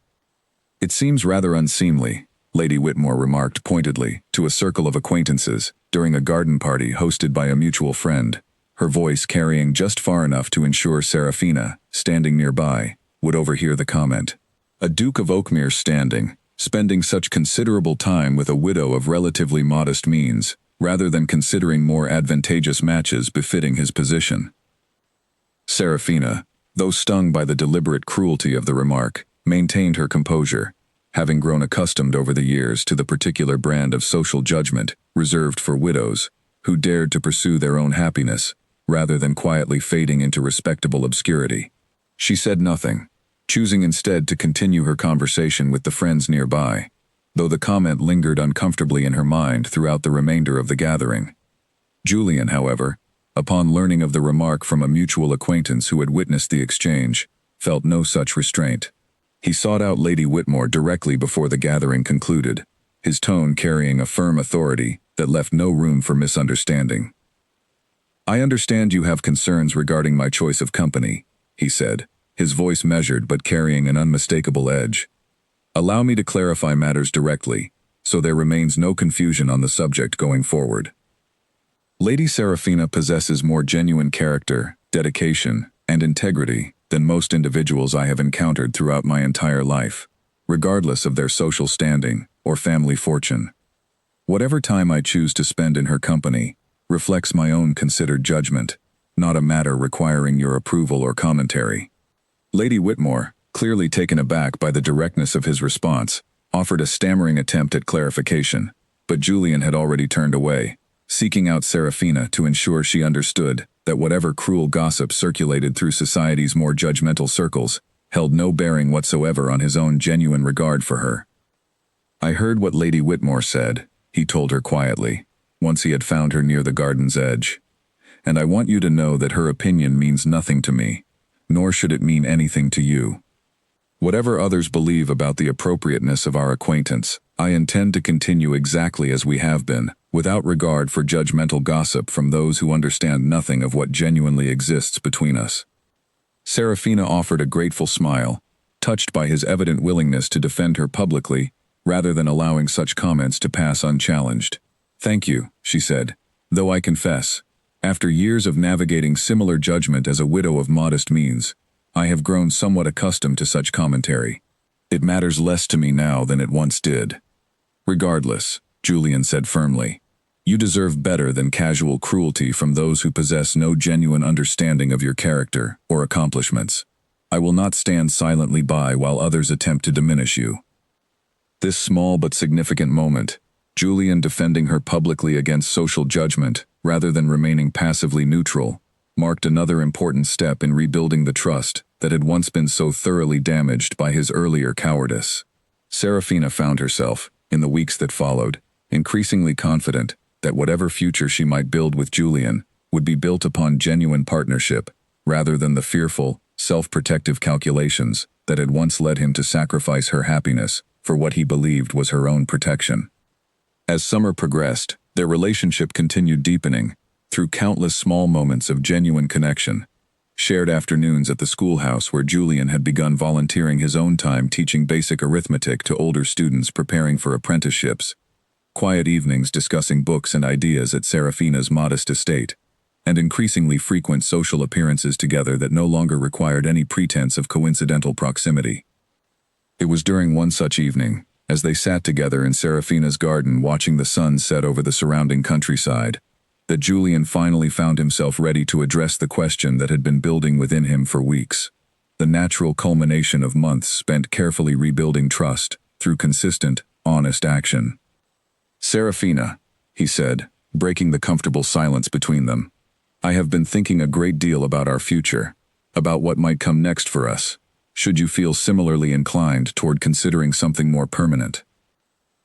"It seems rather unseemly," Lady Whitmore remarked pointedly to a circle of acquaintances during a garden party hosted by a mutual friend, her voice carrying just far enough to ensure Seraphina, standing nearby, would overhear the comment. "A Duke of Oakmere's standing, spending such considerable time with a widow of relatively modest means, rather than considering more advantageous matches befitting his position." Seraphina, though stung by the deliberate cruelty of the remark, maintained her composure, having grown accustomed over the years to the particular brand of social judgment reserved for widows who dared to pursue their own happiness rather than quietly fading into respectable obscurity. She said nothing, choosing instead to continue her conversation with the friends nearby, though the comment lingered uncomfortably in her mind throughout the remainder of the gathering. Julian, however, upon learning of the remark from a mutual acquaintance who had witnessed the exchange, felt no such restraint. He sought out Lady Whitmore directly before the gathering concluded, his tone carrying a firm authority that left no room for misunderstanding. "I understand you have concerns regarding my choice of company," he said, his voice measured but carrying an unmistakable edge. "Allow me to clarify matters directly, so there remains no confusion on the subject going forward. Lady Serafina possesses more genuine character, dedication, and integrity than most individuals I have encountered throughout my entire life, regardless of their social standing or family fortune. Whatever time I choose to spend in her company reflects my own considered judgment, not a matter requiring your approval or commentary." Lady Whitmore, clearly taken aback by the directness of his response, offered a stammering attempt at clarification, but Julian had already turned away, seeking out Serafina to ensure she understood that whatever cruel gossip circulated through society's more judgmental circles held no bearing whatsoever on his own genuine regard for her. "I heard what Lady Whitmore said," he told her quietly, once he had found her near the garden's edge. "And I want you to know that her opinion means nothing to me, nor should it mean anything to you. Whatever others believe about the appropriateness of our acquaintance, I intend to continue exactly as we have been, without regard for judgmental gossip from those who understand nothing of what genuinely exists between us." Serafina offered a grateful smile, touched by his evident willingness to defend her publicly, rather than allowing such comments to pass unchallenged. "Thank you," she said, "though I confess, after years of navigating similar judgment as a widow of modest means, I have grown somewhat accustomed to such commentary. It matters less to me now than it once did." "Regardless," Julian said firmly, "you deserve better than casual cruelty from those who possess no genuine understanding of your character or accomplishments. I will not stand silently by while others attempt to diminish you." This small but significant moment, Julian defending her publicly against social judgment rather than remaining passively neutral, marked another important step in rebuilding the trust that had once been so thoroughly damaged by his earlier cowardice. Serafina found herself, in the weeks that followed, increasingly confident that whatever future she might build with Julian would be built upon genuine partnership, rather than the fearful, self-protective calculations that had once led him to sacrifice her happiness for what he believed was her own protection. As summer progressed, their relationship continued deepening, through countless small moments of genuine connection. Shared afternoons at the schoolhouse where Julian had begun volunteering his own time teaching basic arithmetic to older students preparing for apprenticeships. Quiet evenings discussing books and ideas at Serafina's modest estate, and increasingly frequent social appearances together that no longer required any pretense of coincidental proximity. It was during one such evening, as they sat together in Serafina's garden watching the sun set over the surrounding countryside, that Julian finally found himself ready to address the question that had been building within him for weeks, the natural culmination of months spent carefully rebuilding trust through consistent, honest action. "Serafina," he said, breaking the comfortable silence between them, "I have been thinking a great deal about our future, about what might come next for us. Should you feel similarly inclined toward considering something more permanent?"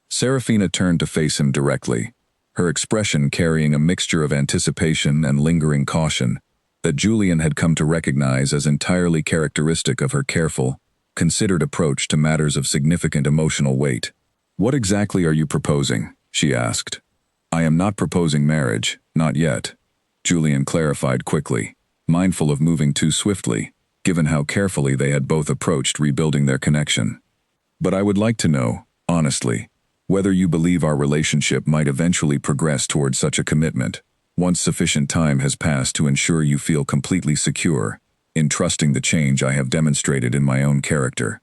Serafina turned to face him directly, her expression carrying a mixture of anticipation and lingering caution that Julian had come to recognize as entirely characteristic of her careful, considered approach to matters of significant emotional weight. "What exactly are you proposing?" she asked. "I am not proposing marriage, not yet," Julian clarified quickly, mindful of moving too swiftly, given how carefully they had both approached rebuilding their connection. "But I would like to know, honestly, whether you believe our relationship might eventually progress towards such a commitment, once sufficient time has passed to ensure you feel completely secure in trusting the change I have demonstrated in my own character."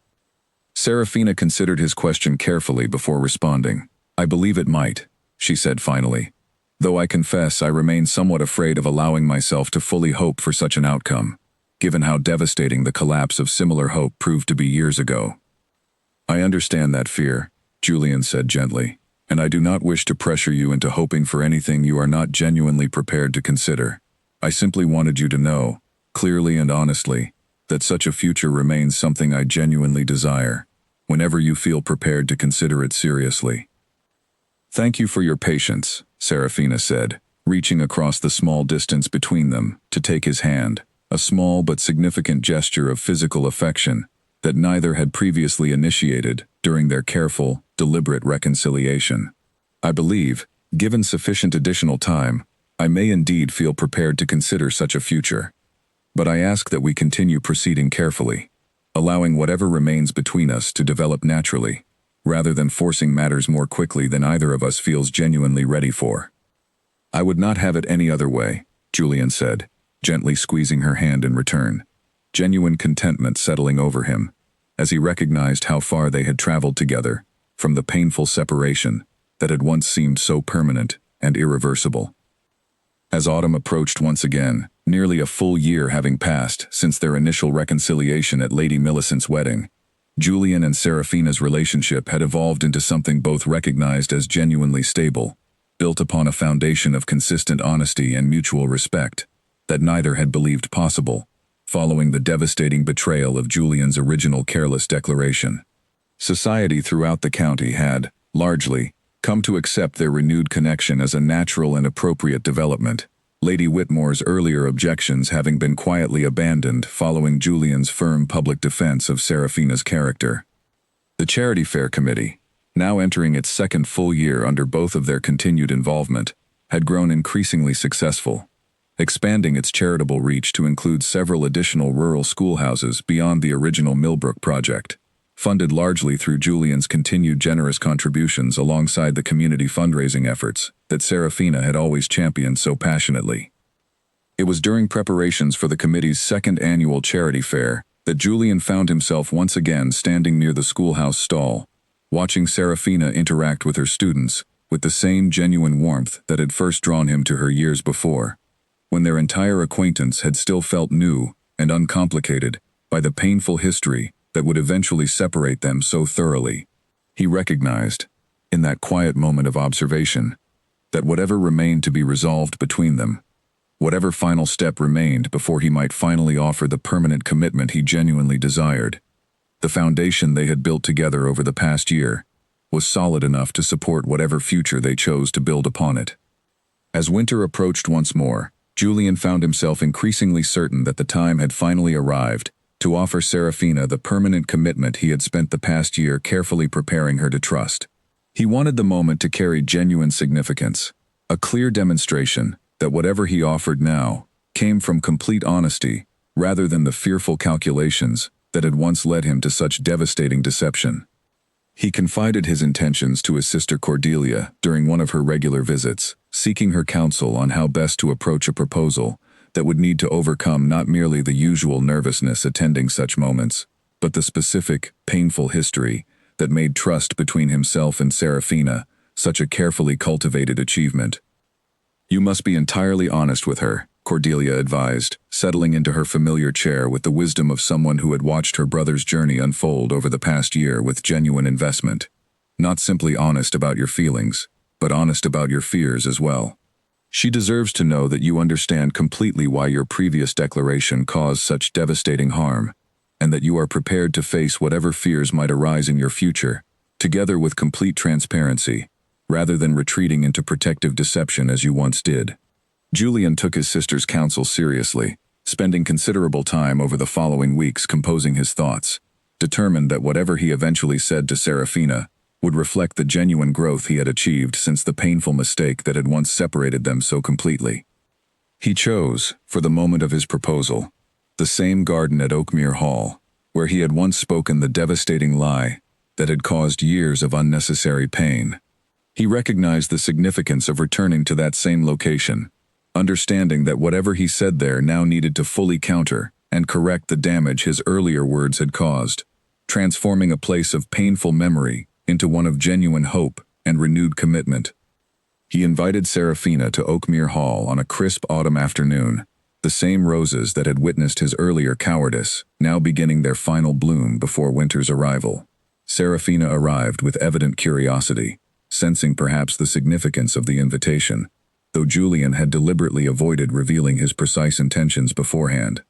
Serafina considered his question carefully before responding. "I believe it might," she said finally, "though I confess I remain somewhat afraid of allowing myself to fully hope for such an outcome, given how devastating the collapse of similar hope proved to be years ago." "I understand that fear," Julian said gently, "and I do not wish to pressure you into hoping for anything you are not genuinely prepared to consider. I simply wanted you to know, clearly and honestly, that such a future remains something I genuinely desire, whenever you feel prepared to consider it seriously." "Thank you for your patience," Serafina said, reaching across the small distance between them to take his hand, a small but significant gesture of physical affection that neither had previously initiated during their careful, deliberate reconciliation. "I believe, given sufficient additional time, I may indeed feel prepared to consider such a future." But I ask that we continue proceeding carefully, allowing whatever remains between us to develop naturally, rather than forcing matters more quickly than either of us feels genuinely ready for. I would not have it any other way, Julian said, gently squeezing her hand in return, genuine contentment settling over him, as he recognized how far they had traveled together, from the painful separation that had once seemed so permanent and irreversible. As autumn approached once again, nearly a full year having passed since their initial reconciliation at Lady Millicent's wedding, Julian and Seraphina's relationship had evolved into something both recognized as genuinely stable, built upon a foundation of consistent honesty and mutual respect that neither had believed possible, following the devastating betrayal of Julian's original careless declaration. Society throughout the county had, largely, come to accept their renewed connection as a natural and appropriate development, Lady Whitmore's earlier objections having been quietly abandoned following Julian's firm public defense of Seraphina's character. The Charity Fair Committee, now entering its second full year under both of their continued involvement, had grown increasingly successful, expanding its charitable reach to include several additional rural schoolhouses beyond the original Millbrook project, funded largely through Julian's continued generous contributions alongside the community fundraising efforts that Seraphina had always championed so passionately. It was during preparations for the committee's second annual charity fair that Julian found himself once again standing near the schoolhouse stall, watching Seraphina interact with her students with the same genuine warmth that had first drawn him to her years before, when their entire acquaintance had still felt new and uncomplicated by the painful history that would eventually separate them so thoroughly. He recognized, in that quiet moment of observation, that whatever remained to be resolved between them, whatever final step remained before he might finally offer the permanent commitment he genuinely desired, the foundation they had built together over the past year was solid enough to support whatever future they chose to build upon it. As winter approached once more, Julian found himself increasingly certain that the time had finally arrived to offer Seraphina the permanent commitment he had spent the past year carefully preparing her to trust. He wanted the moment to carry genuine significance, a clear demonstration that whatever he offered now came from complete honesty rather than the fearful calculations that had once led him to such devastating deception. He confided his intentions to his sister Cordelia during one of her regular visits, seeking her counsel on how best to approach a proposal that would need to overcome not merely the usual nervousness attending such moments, but the specific, painful history that made trust between himself and Seraphina such a carefully cultivated achievement. "You must be entirely honest with her," Cordelia advised, settling into her familiar chair with the wisdom of someone who had watched her brother's journey unfold over the past year with genuine investment. "Not simply honest about your feelings, but honest about your fears as well. She deserves to know that you understand completely why your previous declaration caused such devastating harm, and that you are prepared to face whatever fears might arise in your future, together with complete transparency, rather than retreating into protective deception as you once did." Julian took his sister's counsel seriously, spending considerable time over the following weeks composing his thoughts, determined that whatever he eventually said to Seraphina would reflect the genuine growth he had achieved since the painful mistake that had once separated them so completely. He chose, for the moment of his proposal, the same garden at Oakmere Hall, where he had once spoken the devastating lie that had caused years of unnecessary pain. He recognized the significance of returning to that same location, understanding that whatever he said there now needed to fully counter and correct the damage his earlier words had caused, transforming a place of painful memory into one of genuine hope and renewed commitment. He invited Seraphina to Oakmere Hall on a crisp autumn afternoon, the same roses that had witnessed his earlier cowardice now beginning their final bloom before winter's arrival. Seraphina arrived with evident curiosity, sensing perhaps the significance of the invitation, though Julian had deliberately avoided revealing his precise intentions beforehand.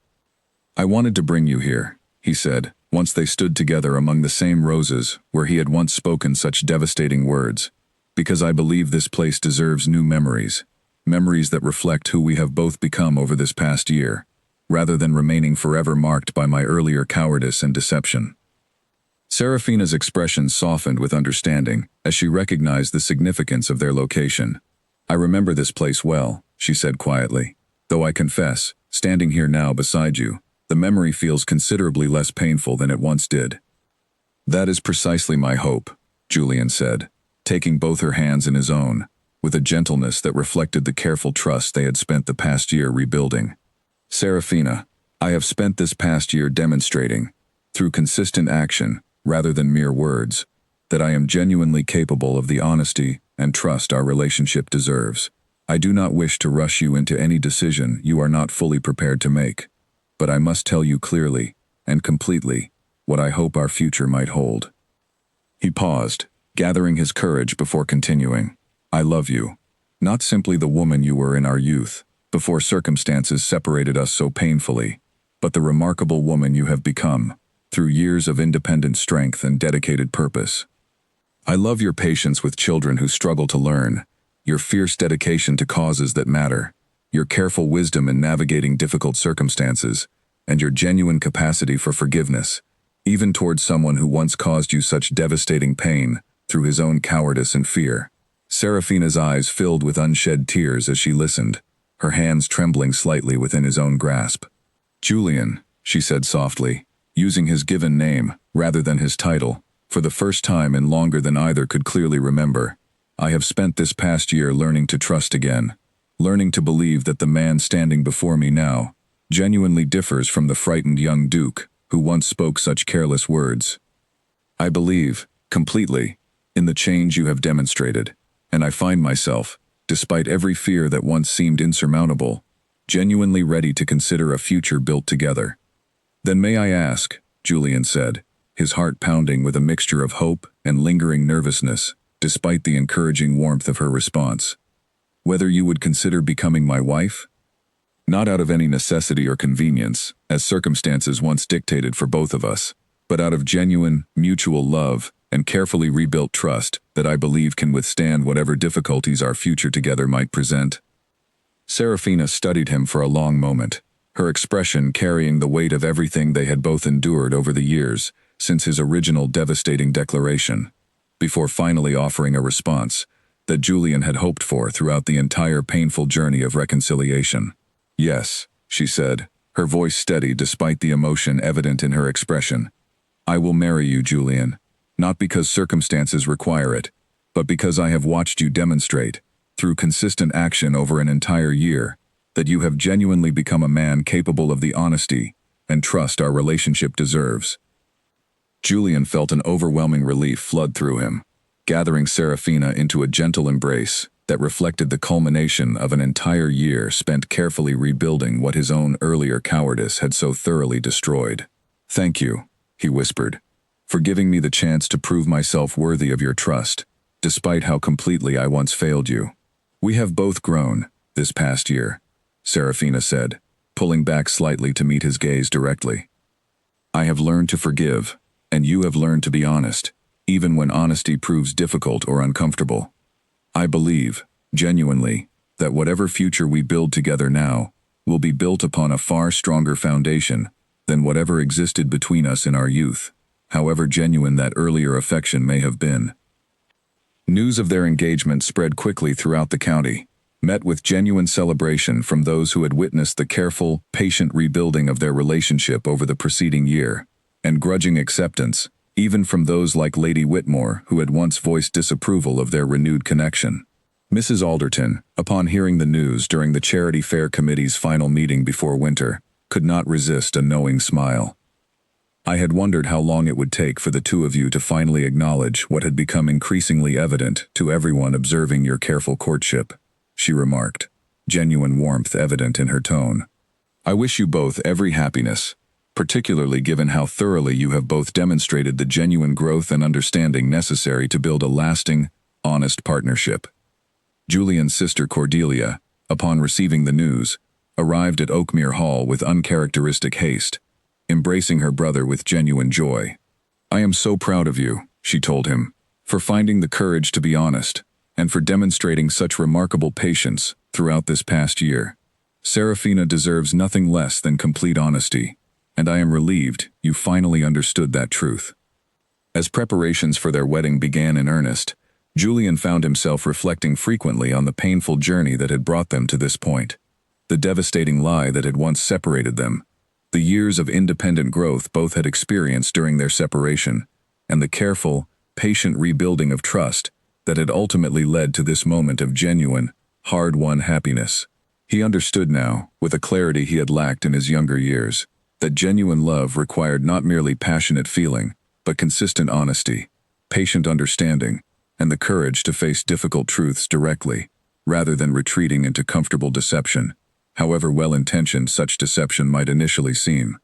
"I wanted to bring you here," he said, once they stood together among the same roses where he had once spoken such devastating words, "because I believe this place deserves new memories, memories that reflect who we have both become over this past year, rather than remaining forever marked by my earlier cowardice and deception." Seraphina's expression softened with understanding as she recognized the significance of their location. "I remember this place well," she said quietly, "though I confess, Standing here now beside you, the memory feels considerably less painful than it once did. That is precisely my hope, Julian said, taking both her hands in his own, with a gentleness that reflected the careful trust they had spent the past year rebuilding. Serafina, I have spent this past year demonstrating, through consistent action rather than mere words, that I am genuinely capable of the honesty and trust our relationship deserves. I do not wish to rush you into any decision you are not fully prepared to make, but I must tell you clearly and completely what I hope our future might hold. He paused, gathering his courage before continuing. I love you, not simply the woman you were in our youth, before circumstances separated us so painfully, but the remarkable woman you have become, through years of independent strength and dedicated purpose. I love your patience with children who struggle to learn, your fierce dedication to causes that matter, your careful wisdom in navigating difficult circumstances, and your genuine capacity for forgiveness, even towards someone who once caused you such devastating pain through his own cowardice and fear. Serafina's eyes filled with unshed tears as she listened, her hands trembling slightly within his own grasp. Julian, she said softly, using his given name rather than his title, for the first time in longer than either could clearly remember. I have spent this past year learning to trust again, learning to believe that the man standing before me now genuinely differs from the frightened young duke who once spoke such careless words. I believe, completely, in the change you have demonstrated, and I find myself, despite every fear that once seemed insurmountable, genuinely ready to consider a future built together. Then may I ask, Julian said, his heart pounding with a mixture of hope and lingering nervousness, despite the encouraging warmth of her response, whether you would consider becoming my wife? Not out of any necessity or convenience, as circumstances once dictated for both of us, but out of genuine, mutual love and carefully rebuilt trust that I believe can withstand whatever difficulties our future together might present. Serafina studied him for a long moment, her expression carrying the weight of everything they had both endured over the years since his original devastating declaration, before finally offering a response that Julian had hoped for throughout the entire painful journey of reconciliation. Yes, she said, her voice steady despite the emotion evident in her expression. I will marry you, Julian, not because circumstances require it, but because I have watched you demonstrate, through consistent action over an entire year, that you have genuinely become a man capable of the honesty and trust our relationship deserves. Julian felt an overwhelming relief flood through him, gathering Serafina into a gentle embrace that reflected the culmination of an entire year spent carefully rebuilding what his own earlier cowardice had so thoroughly destroyed. Thank you, he whispered, for giving me the chance to prove myself worthy of your trust, despite how completely I once failed you. We have both grown, this past year, Serafina said, pulling back slightly to meet his gaze directly. I have learned to forgive, and you have learned to be honest, even when honesty proves difficult or uncomfortable. I believe, genuinely, that whatever future we build together now will be built upon a far stronger foundation than whatever existed between us in our youth, however genuine that earlier affection may have been. News of their engagement spread quickly throughout the county, met with genuine celebration from those who had witnessed the careful, patient rebuilding of their relationship over the preceding year, and grudging acceptance, even from those like Lady Whitmore who had once voiced disapproval of their renewed connection. Mrs. Alderton, upon hearing the news during the Charity Fair Committee's final meeting before winter, could not resist a knowing smile. I had wondered how long it would take for the two of you to finally acknowledge what had become increasingly evident to everyone observing your careful courtship, she remarked, genuine warmth evident in her tone. I wish you both every happiness, particularly given how thoroughly you have both demonstrated the genuine growth and understanding necessary to build a lasting, honest partnership. Julian's sister Cordelia, upon receiving the news, arrived at Oakmere Hall with uncharacteristic haste, embracing her brother with genuine joy. I am so proud of you, she told him, for finding the courage to be honest, and for demonstrating such remarkable patience throughout this past year. Serafina deserves nothing less than complete honesty, and I am relieved you finally understood that truth. As preparations for their wedding began in earnest, Julian found himself reflecting frequently on the painful journey that had brought them to this point. the devastating lie that had once separated them, the years of independent growth both had experienced during their separation, and the careful, patient rebuilding of trust that had ultimately led to this moment of genuine, hard-won happiness. He understood now, with a clarity he had lacked in his younger years, that genuine love required not merely passionate feeling, but consistent honesty, patient understanding, and the courage to face difficult truths directly, rather than retreating into comfortable deception, however well-intentioned such deception might initially seem.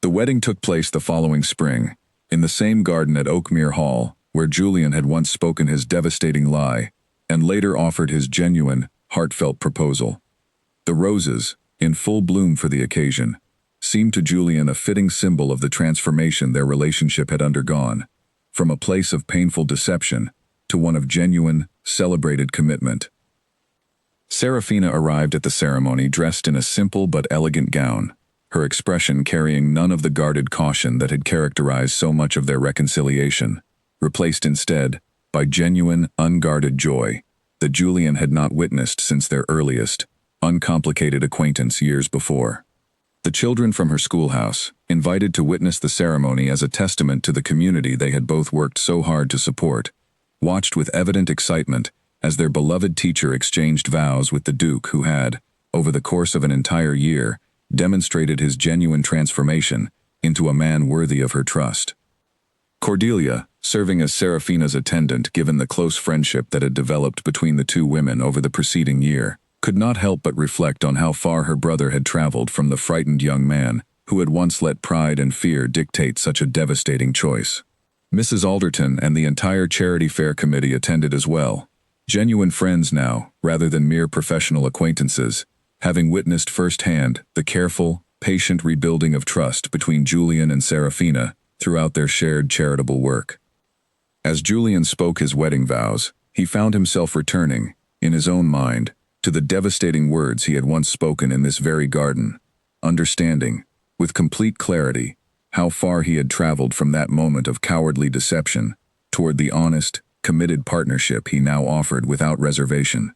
The wedding took place the following spring, in the same garden at Oakmere Hall, where Julian had once spoken his devastating lie, and later offered his genuine, heartfelt proposal. The roses, in full bloom for the occasion, seemed to Julian a fitting symbol of the transformation their relationship had undergone, from a place of painful deception to one of genuine, celebrated commitment. Serafina arrived at the ceremony dressed in a simple but elegant gown, her expression carrying none of the guarded caution that had characterized so much of their reconciliation, replaced instead by genuine, unguarded joy that Julian had not witnessed since their earliest, uncomplicated acquaintance years before. The children from her schoolhouse, invited to witness the ceremony as a testament to the community they had both worked so hard to support, watched with evident excitement as their beloved teacher exchanged vows with the Duke who had, over the course of an entire year, demonstrated his genuine transformation into a man worthy of her trust. Cordelia, serving as Serafina's attendant given the close friendship that had developed between the two women over the preceding year, could not help but reflect on how far her brother had traveled from the frightened young man who had once let pride and fear dictate such a devastating choice. Mrs. Alderton and the entire Charity Fair Committee attended as well, genuine friends now, rather than mere professional acquaintances, having witnessed firsthand the careful, patient rebuilding of trust between Julian and Serafina throughout their shared charitable work. As Julian spoke his wedding vows, he found himself returning, in his own mind, to the devastating words he had once spoken in this very garden, understanding, with complete clarity, how far he had traveled from that moment of cowardly deception toward the honest, committed partnership he now offered without reservation.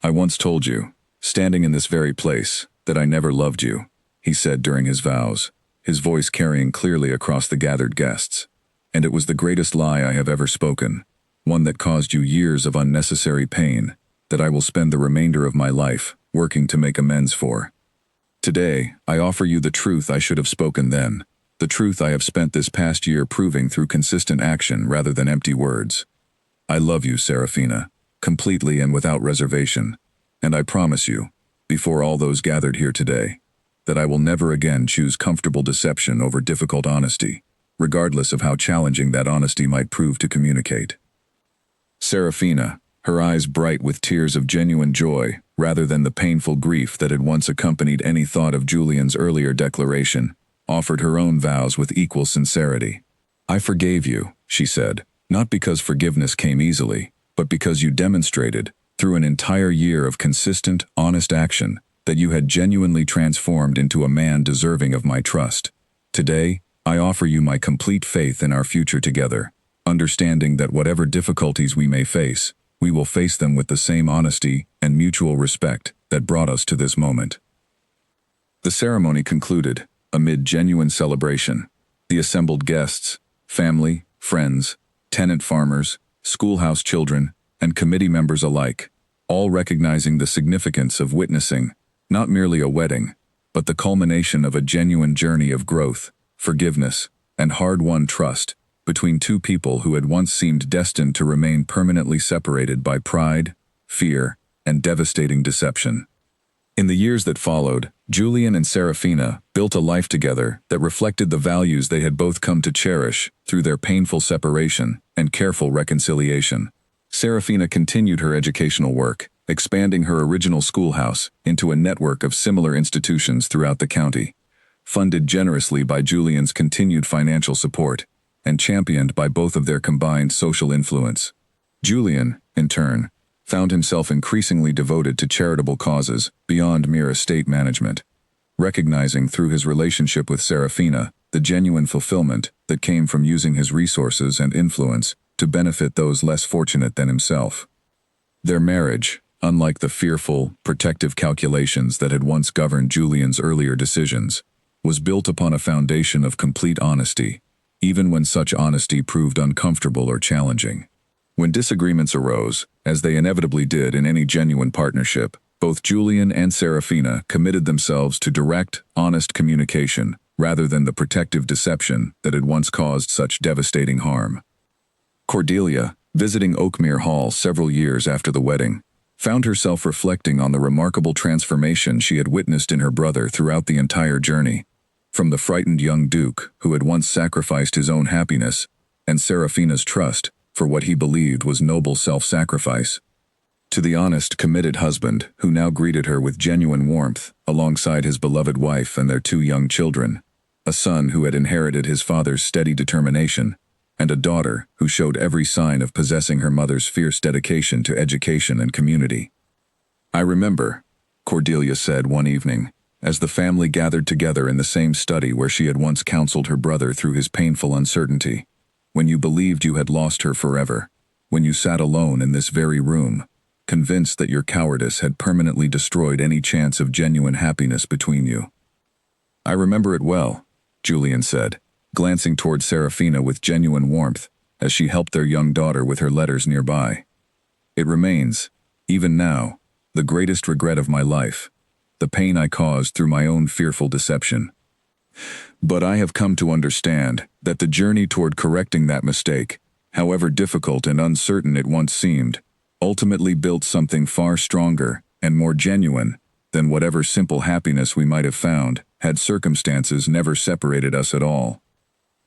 "I once told you, standing in this very place, that I never loved you," he said during his vows, his voice carrying clearly across the gathered guests. "And it was the greatest lie I have ever spoken, one that caused you years of unnecessary pain, that I will spend the remainder of my life working to make amends for. Today, I offer you the truth I should have spoken then, the truth I have spent this past year proving through consistent action rather than empty words. I love you, Serafina, completely and without reservation, and I promise you, before all those gathered here today, that I will never again choose comfortable deception over difficult honesty, regardless of how challenging that honesty might prove to communicate." Serafina, her eyes bright with tears of genuine joy rather than the painful grief that had once accompanied any thought of Julian's earlier declaration, offered her own vows with equal sincerity. "I forgave you," she said, "not because forgiveness came easily, but because you demonstrated, through an entire year of consistent, honest action, that you had genuinely transformed into a man deserving of my trust. Today, I offer you my complete faith in our future together, understanding that whatever difficulties we may face, we will face them with the same honesty and mutual respect that brought us to this moment." The ceremony concluded, amid genuine celebration. The assembled guests, family, friends, tenant farmers, schoolhouse children, and committee members alike, all recognizing the significance of witnessing, not merely a wedding, but the culmination of a genuine journey of growth, forgiveness, and hard-won trust between two people who had once seemed destined to remain permanently separated by pride, fear, and devastating deception. In the years that followed, Julian and Serafina built a life together that reflected the values they had both come to cherish through their painful separation and careful reconciliation. Serafina continued her educational work, expanding her original schoolhouse into a network of similar institutions throughout the county, funded generously by Julian's continued financial support, and championed by both of their combined social influence. Julian, in turn, found himself increasingly devoted to charitable causes beyond mere estate management, recognizing through his relationship with Serafina the genuine fulfillment that came from using his resources and influence to benefit those less fortunate than himself. Their marriage, unlike the fearful, protective calculations that had once governed Julian's earlier decisions, was built upon a foundation of complete honesty, even when such honesty proved uncomfortable or challenging. When disagreements arose, as they inevitably did in any genuine partnership, both Julian and Serafina committed themselves to direct, honest communication rather than the protective deception that had once caused such devastating harm. Cordelia, visiting Oakmere Hall several years after the wedding, found herself reflecting on the remarkable transformation she had witnessed in her brother throughout the entire journey. From the frightened young duke who had once sacrificed his own happiness and Serafina's trust for what he believed was noble self-sacrifice, to the honest, committed husband who now greeted her with genuine warmth alongside his beloved wife and their 2 young children, a son who had inherited his father's steady determination, and a daughter who showed every sign of possessing her mother's fierce dedication to education and community. "I remember," Cordelia said one evening, as the family gathered together in the same study where she had once counseled her brother through his painful uncertainty, "when you believed you had lost her forever, when you sat alone in this very room, convinced that your cowardice had permanently destroyed any chance of genuine happiness between you." "I remember it well," Julian said, glancing toward Serafina with genuine warmth as she helped their young daughter with her letters nearby. "It remains, even now, the greatest regret of my life, the pain I caused through my own fearful deception. But I have come to understand that the journey toward correcting that mistake, however difficult and uncertain it once seemed, ultimately built something far stronger and more genuine than whatever simple happiness we might have found had circumstances never separated us at all."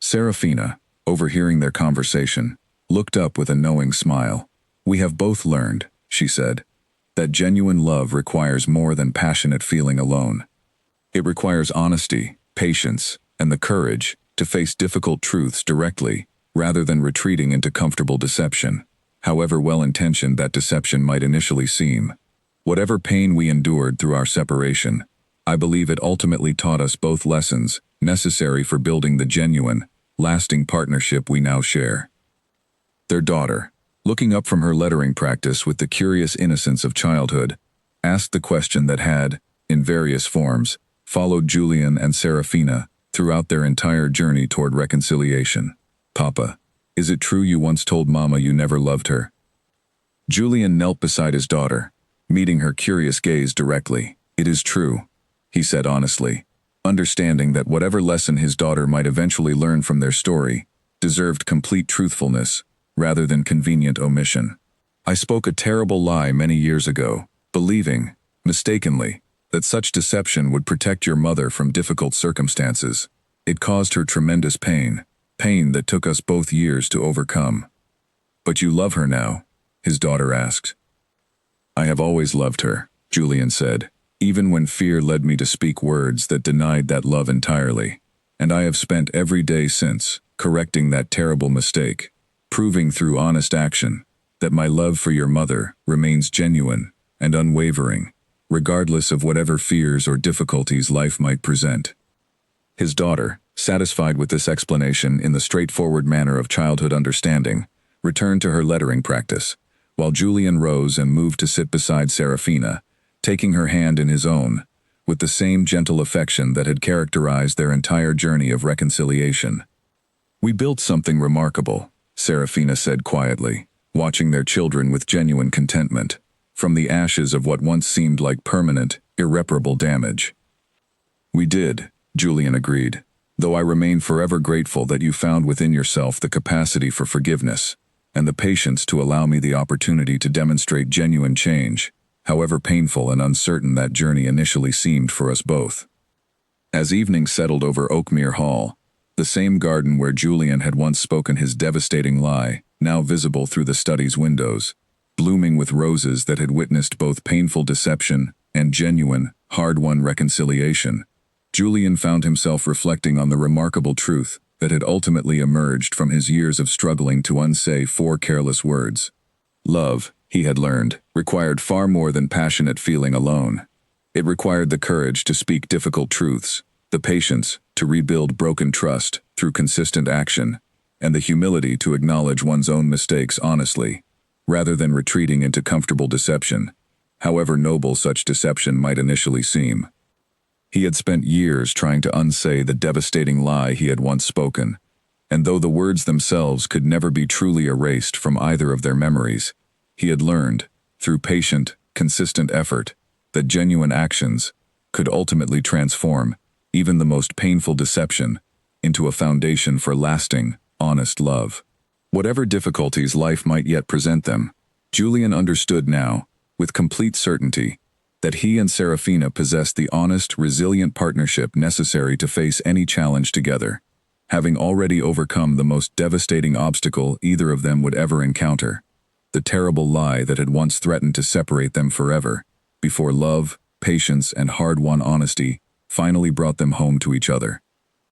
Serafina, overhearing their conversation, looked up with a knowing smile. "We have both learned," she said, "that genuine love requires more than passionate feeling alone. It requires honesty, patience, and the courage to face difficult truths directly, rather than retreating into comfortable deception, however well-intentioned that deception might initially seem. Whatever pain we endured through our separation, I believe it ultimately taught us both lessons necessary for building the genuine, lasting partnership we now share." Their daughter, looking up from her lettering practice with the curious innocence of childhood, asked the question that had, in various forms, followed Julian and Serafina throughout their entire journey toward reconciliation. "Papa, is it true you once told Mama you never loved her?" Julian knelt beside his daughter, meeting her curious gaze directly. "It is true," he said honestly, understanding that whatever lesson his daughter might eventually learn from their story deserved complete truthfulness rather than convenient omission. "I spoke a terrible lie many years ago, believing, mistakenly, that such deception would protect your mother from difficult circumstances. It caused her tremendous pain that took us both years to overcome." "But you love her now?" his daughter asked. "I have always loved her," Julian said, "even when fear led me to speak words that denied that love entirely. And I have spent every day since correcting that terrible mistake, proving through honest action that my love for your mother remains genuine and unwavering, regardless of whatever fears or difficulties life might present." His daughter, satisfied with this explanation in the straightforward manner of childhood understanding, returned to her lettering practice, while Julian rose and moved to sit beside Serafina, taking her hand in his own, with the same gentle affection that had characterized their entire journey of reconciliation. "We built something remarkable," Serafina said quietly, watching their children with genuine contentment, from the ashes of what once seemed like permanent, irreparable damage. "We did," Julian agreed, "though I remain forever grateful that you found within yourself the capacity for forgiveness, and the patience to allow me the opportunity to demonstrate genuine change, however painful and uncertain that journey initially seemed for us both." As evening settled over Oakmere Hall, the same garden where Julian had once spoken his devastating lie, now visible through the study's windows, blooming with roses that had witnessed both painful deception and genuine, hard-won reconciliation, Julian found himself reflecting on the remarkable truth that had ultimately emerged from his years of struggling to unsay 4 careless words. Love, he had learned, required far more than passionate feeling alone. It required the courage to speak difficult truths, the patience to rebuild broken trust through consistent action, and the humility to acknowledge one's own mistakes honestly, rather than retreating into comfortable deception, however noble such deception might initially seem. He had spent years trying to unsay the devastating lie he had once spoken, and though the words themselves could never be truly erased from either of their memories, he had learned, through patient, consistent effort, that genuine actions could ultimately transform even the most painful deception into a foundation for lasting, honest love. Whatever difficulties life might yet present them, Julian understood now, with complete certainty, that he and Serafina possessed the honest, resilient partnership necessary to face any challenge together, having already overcome the most devastating obstacle either of them would ever encounter, the terrible lie that had once threatened to separate them forever, before love, patience, and hard-won honesty finally brought them home to each other.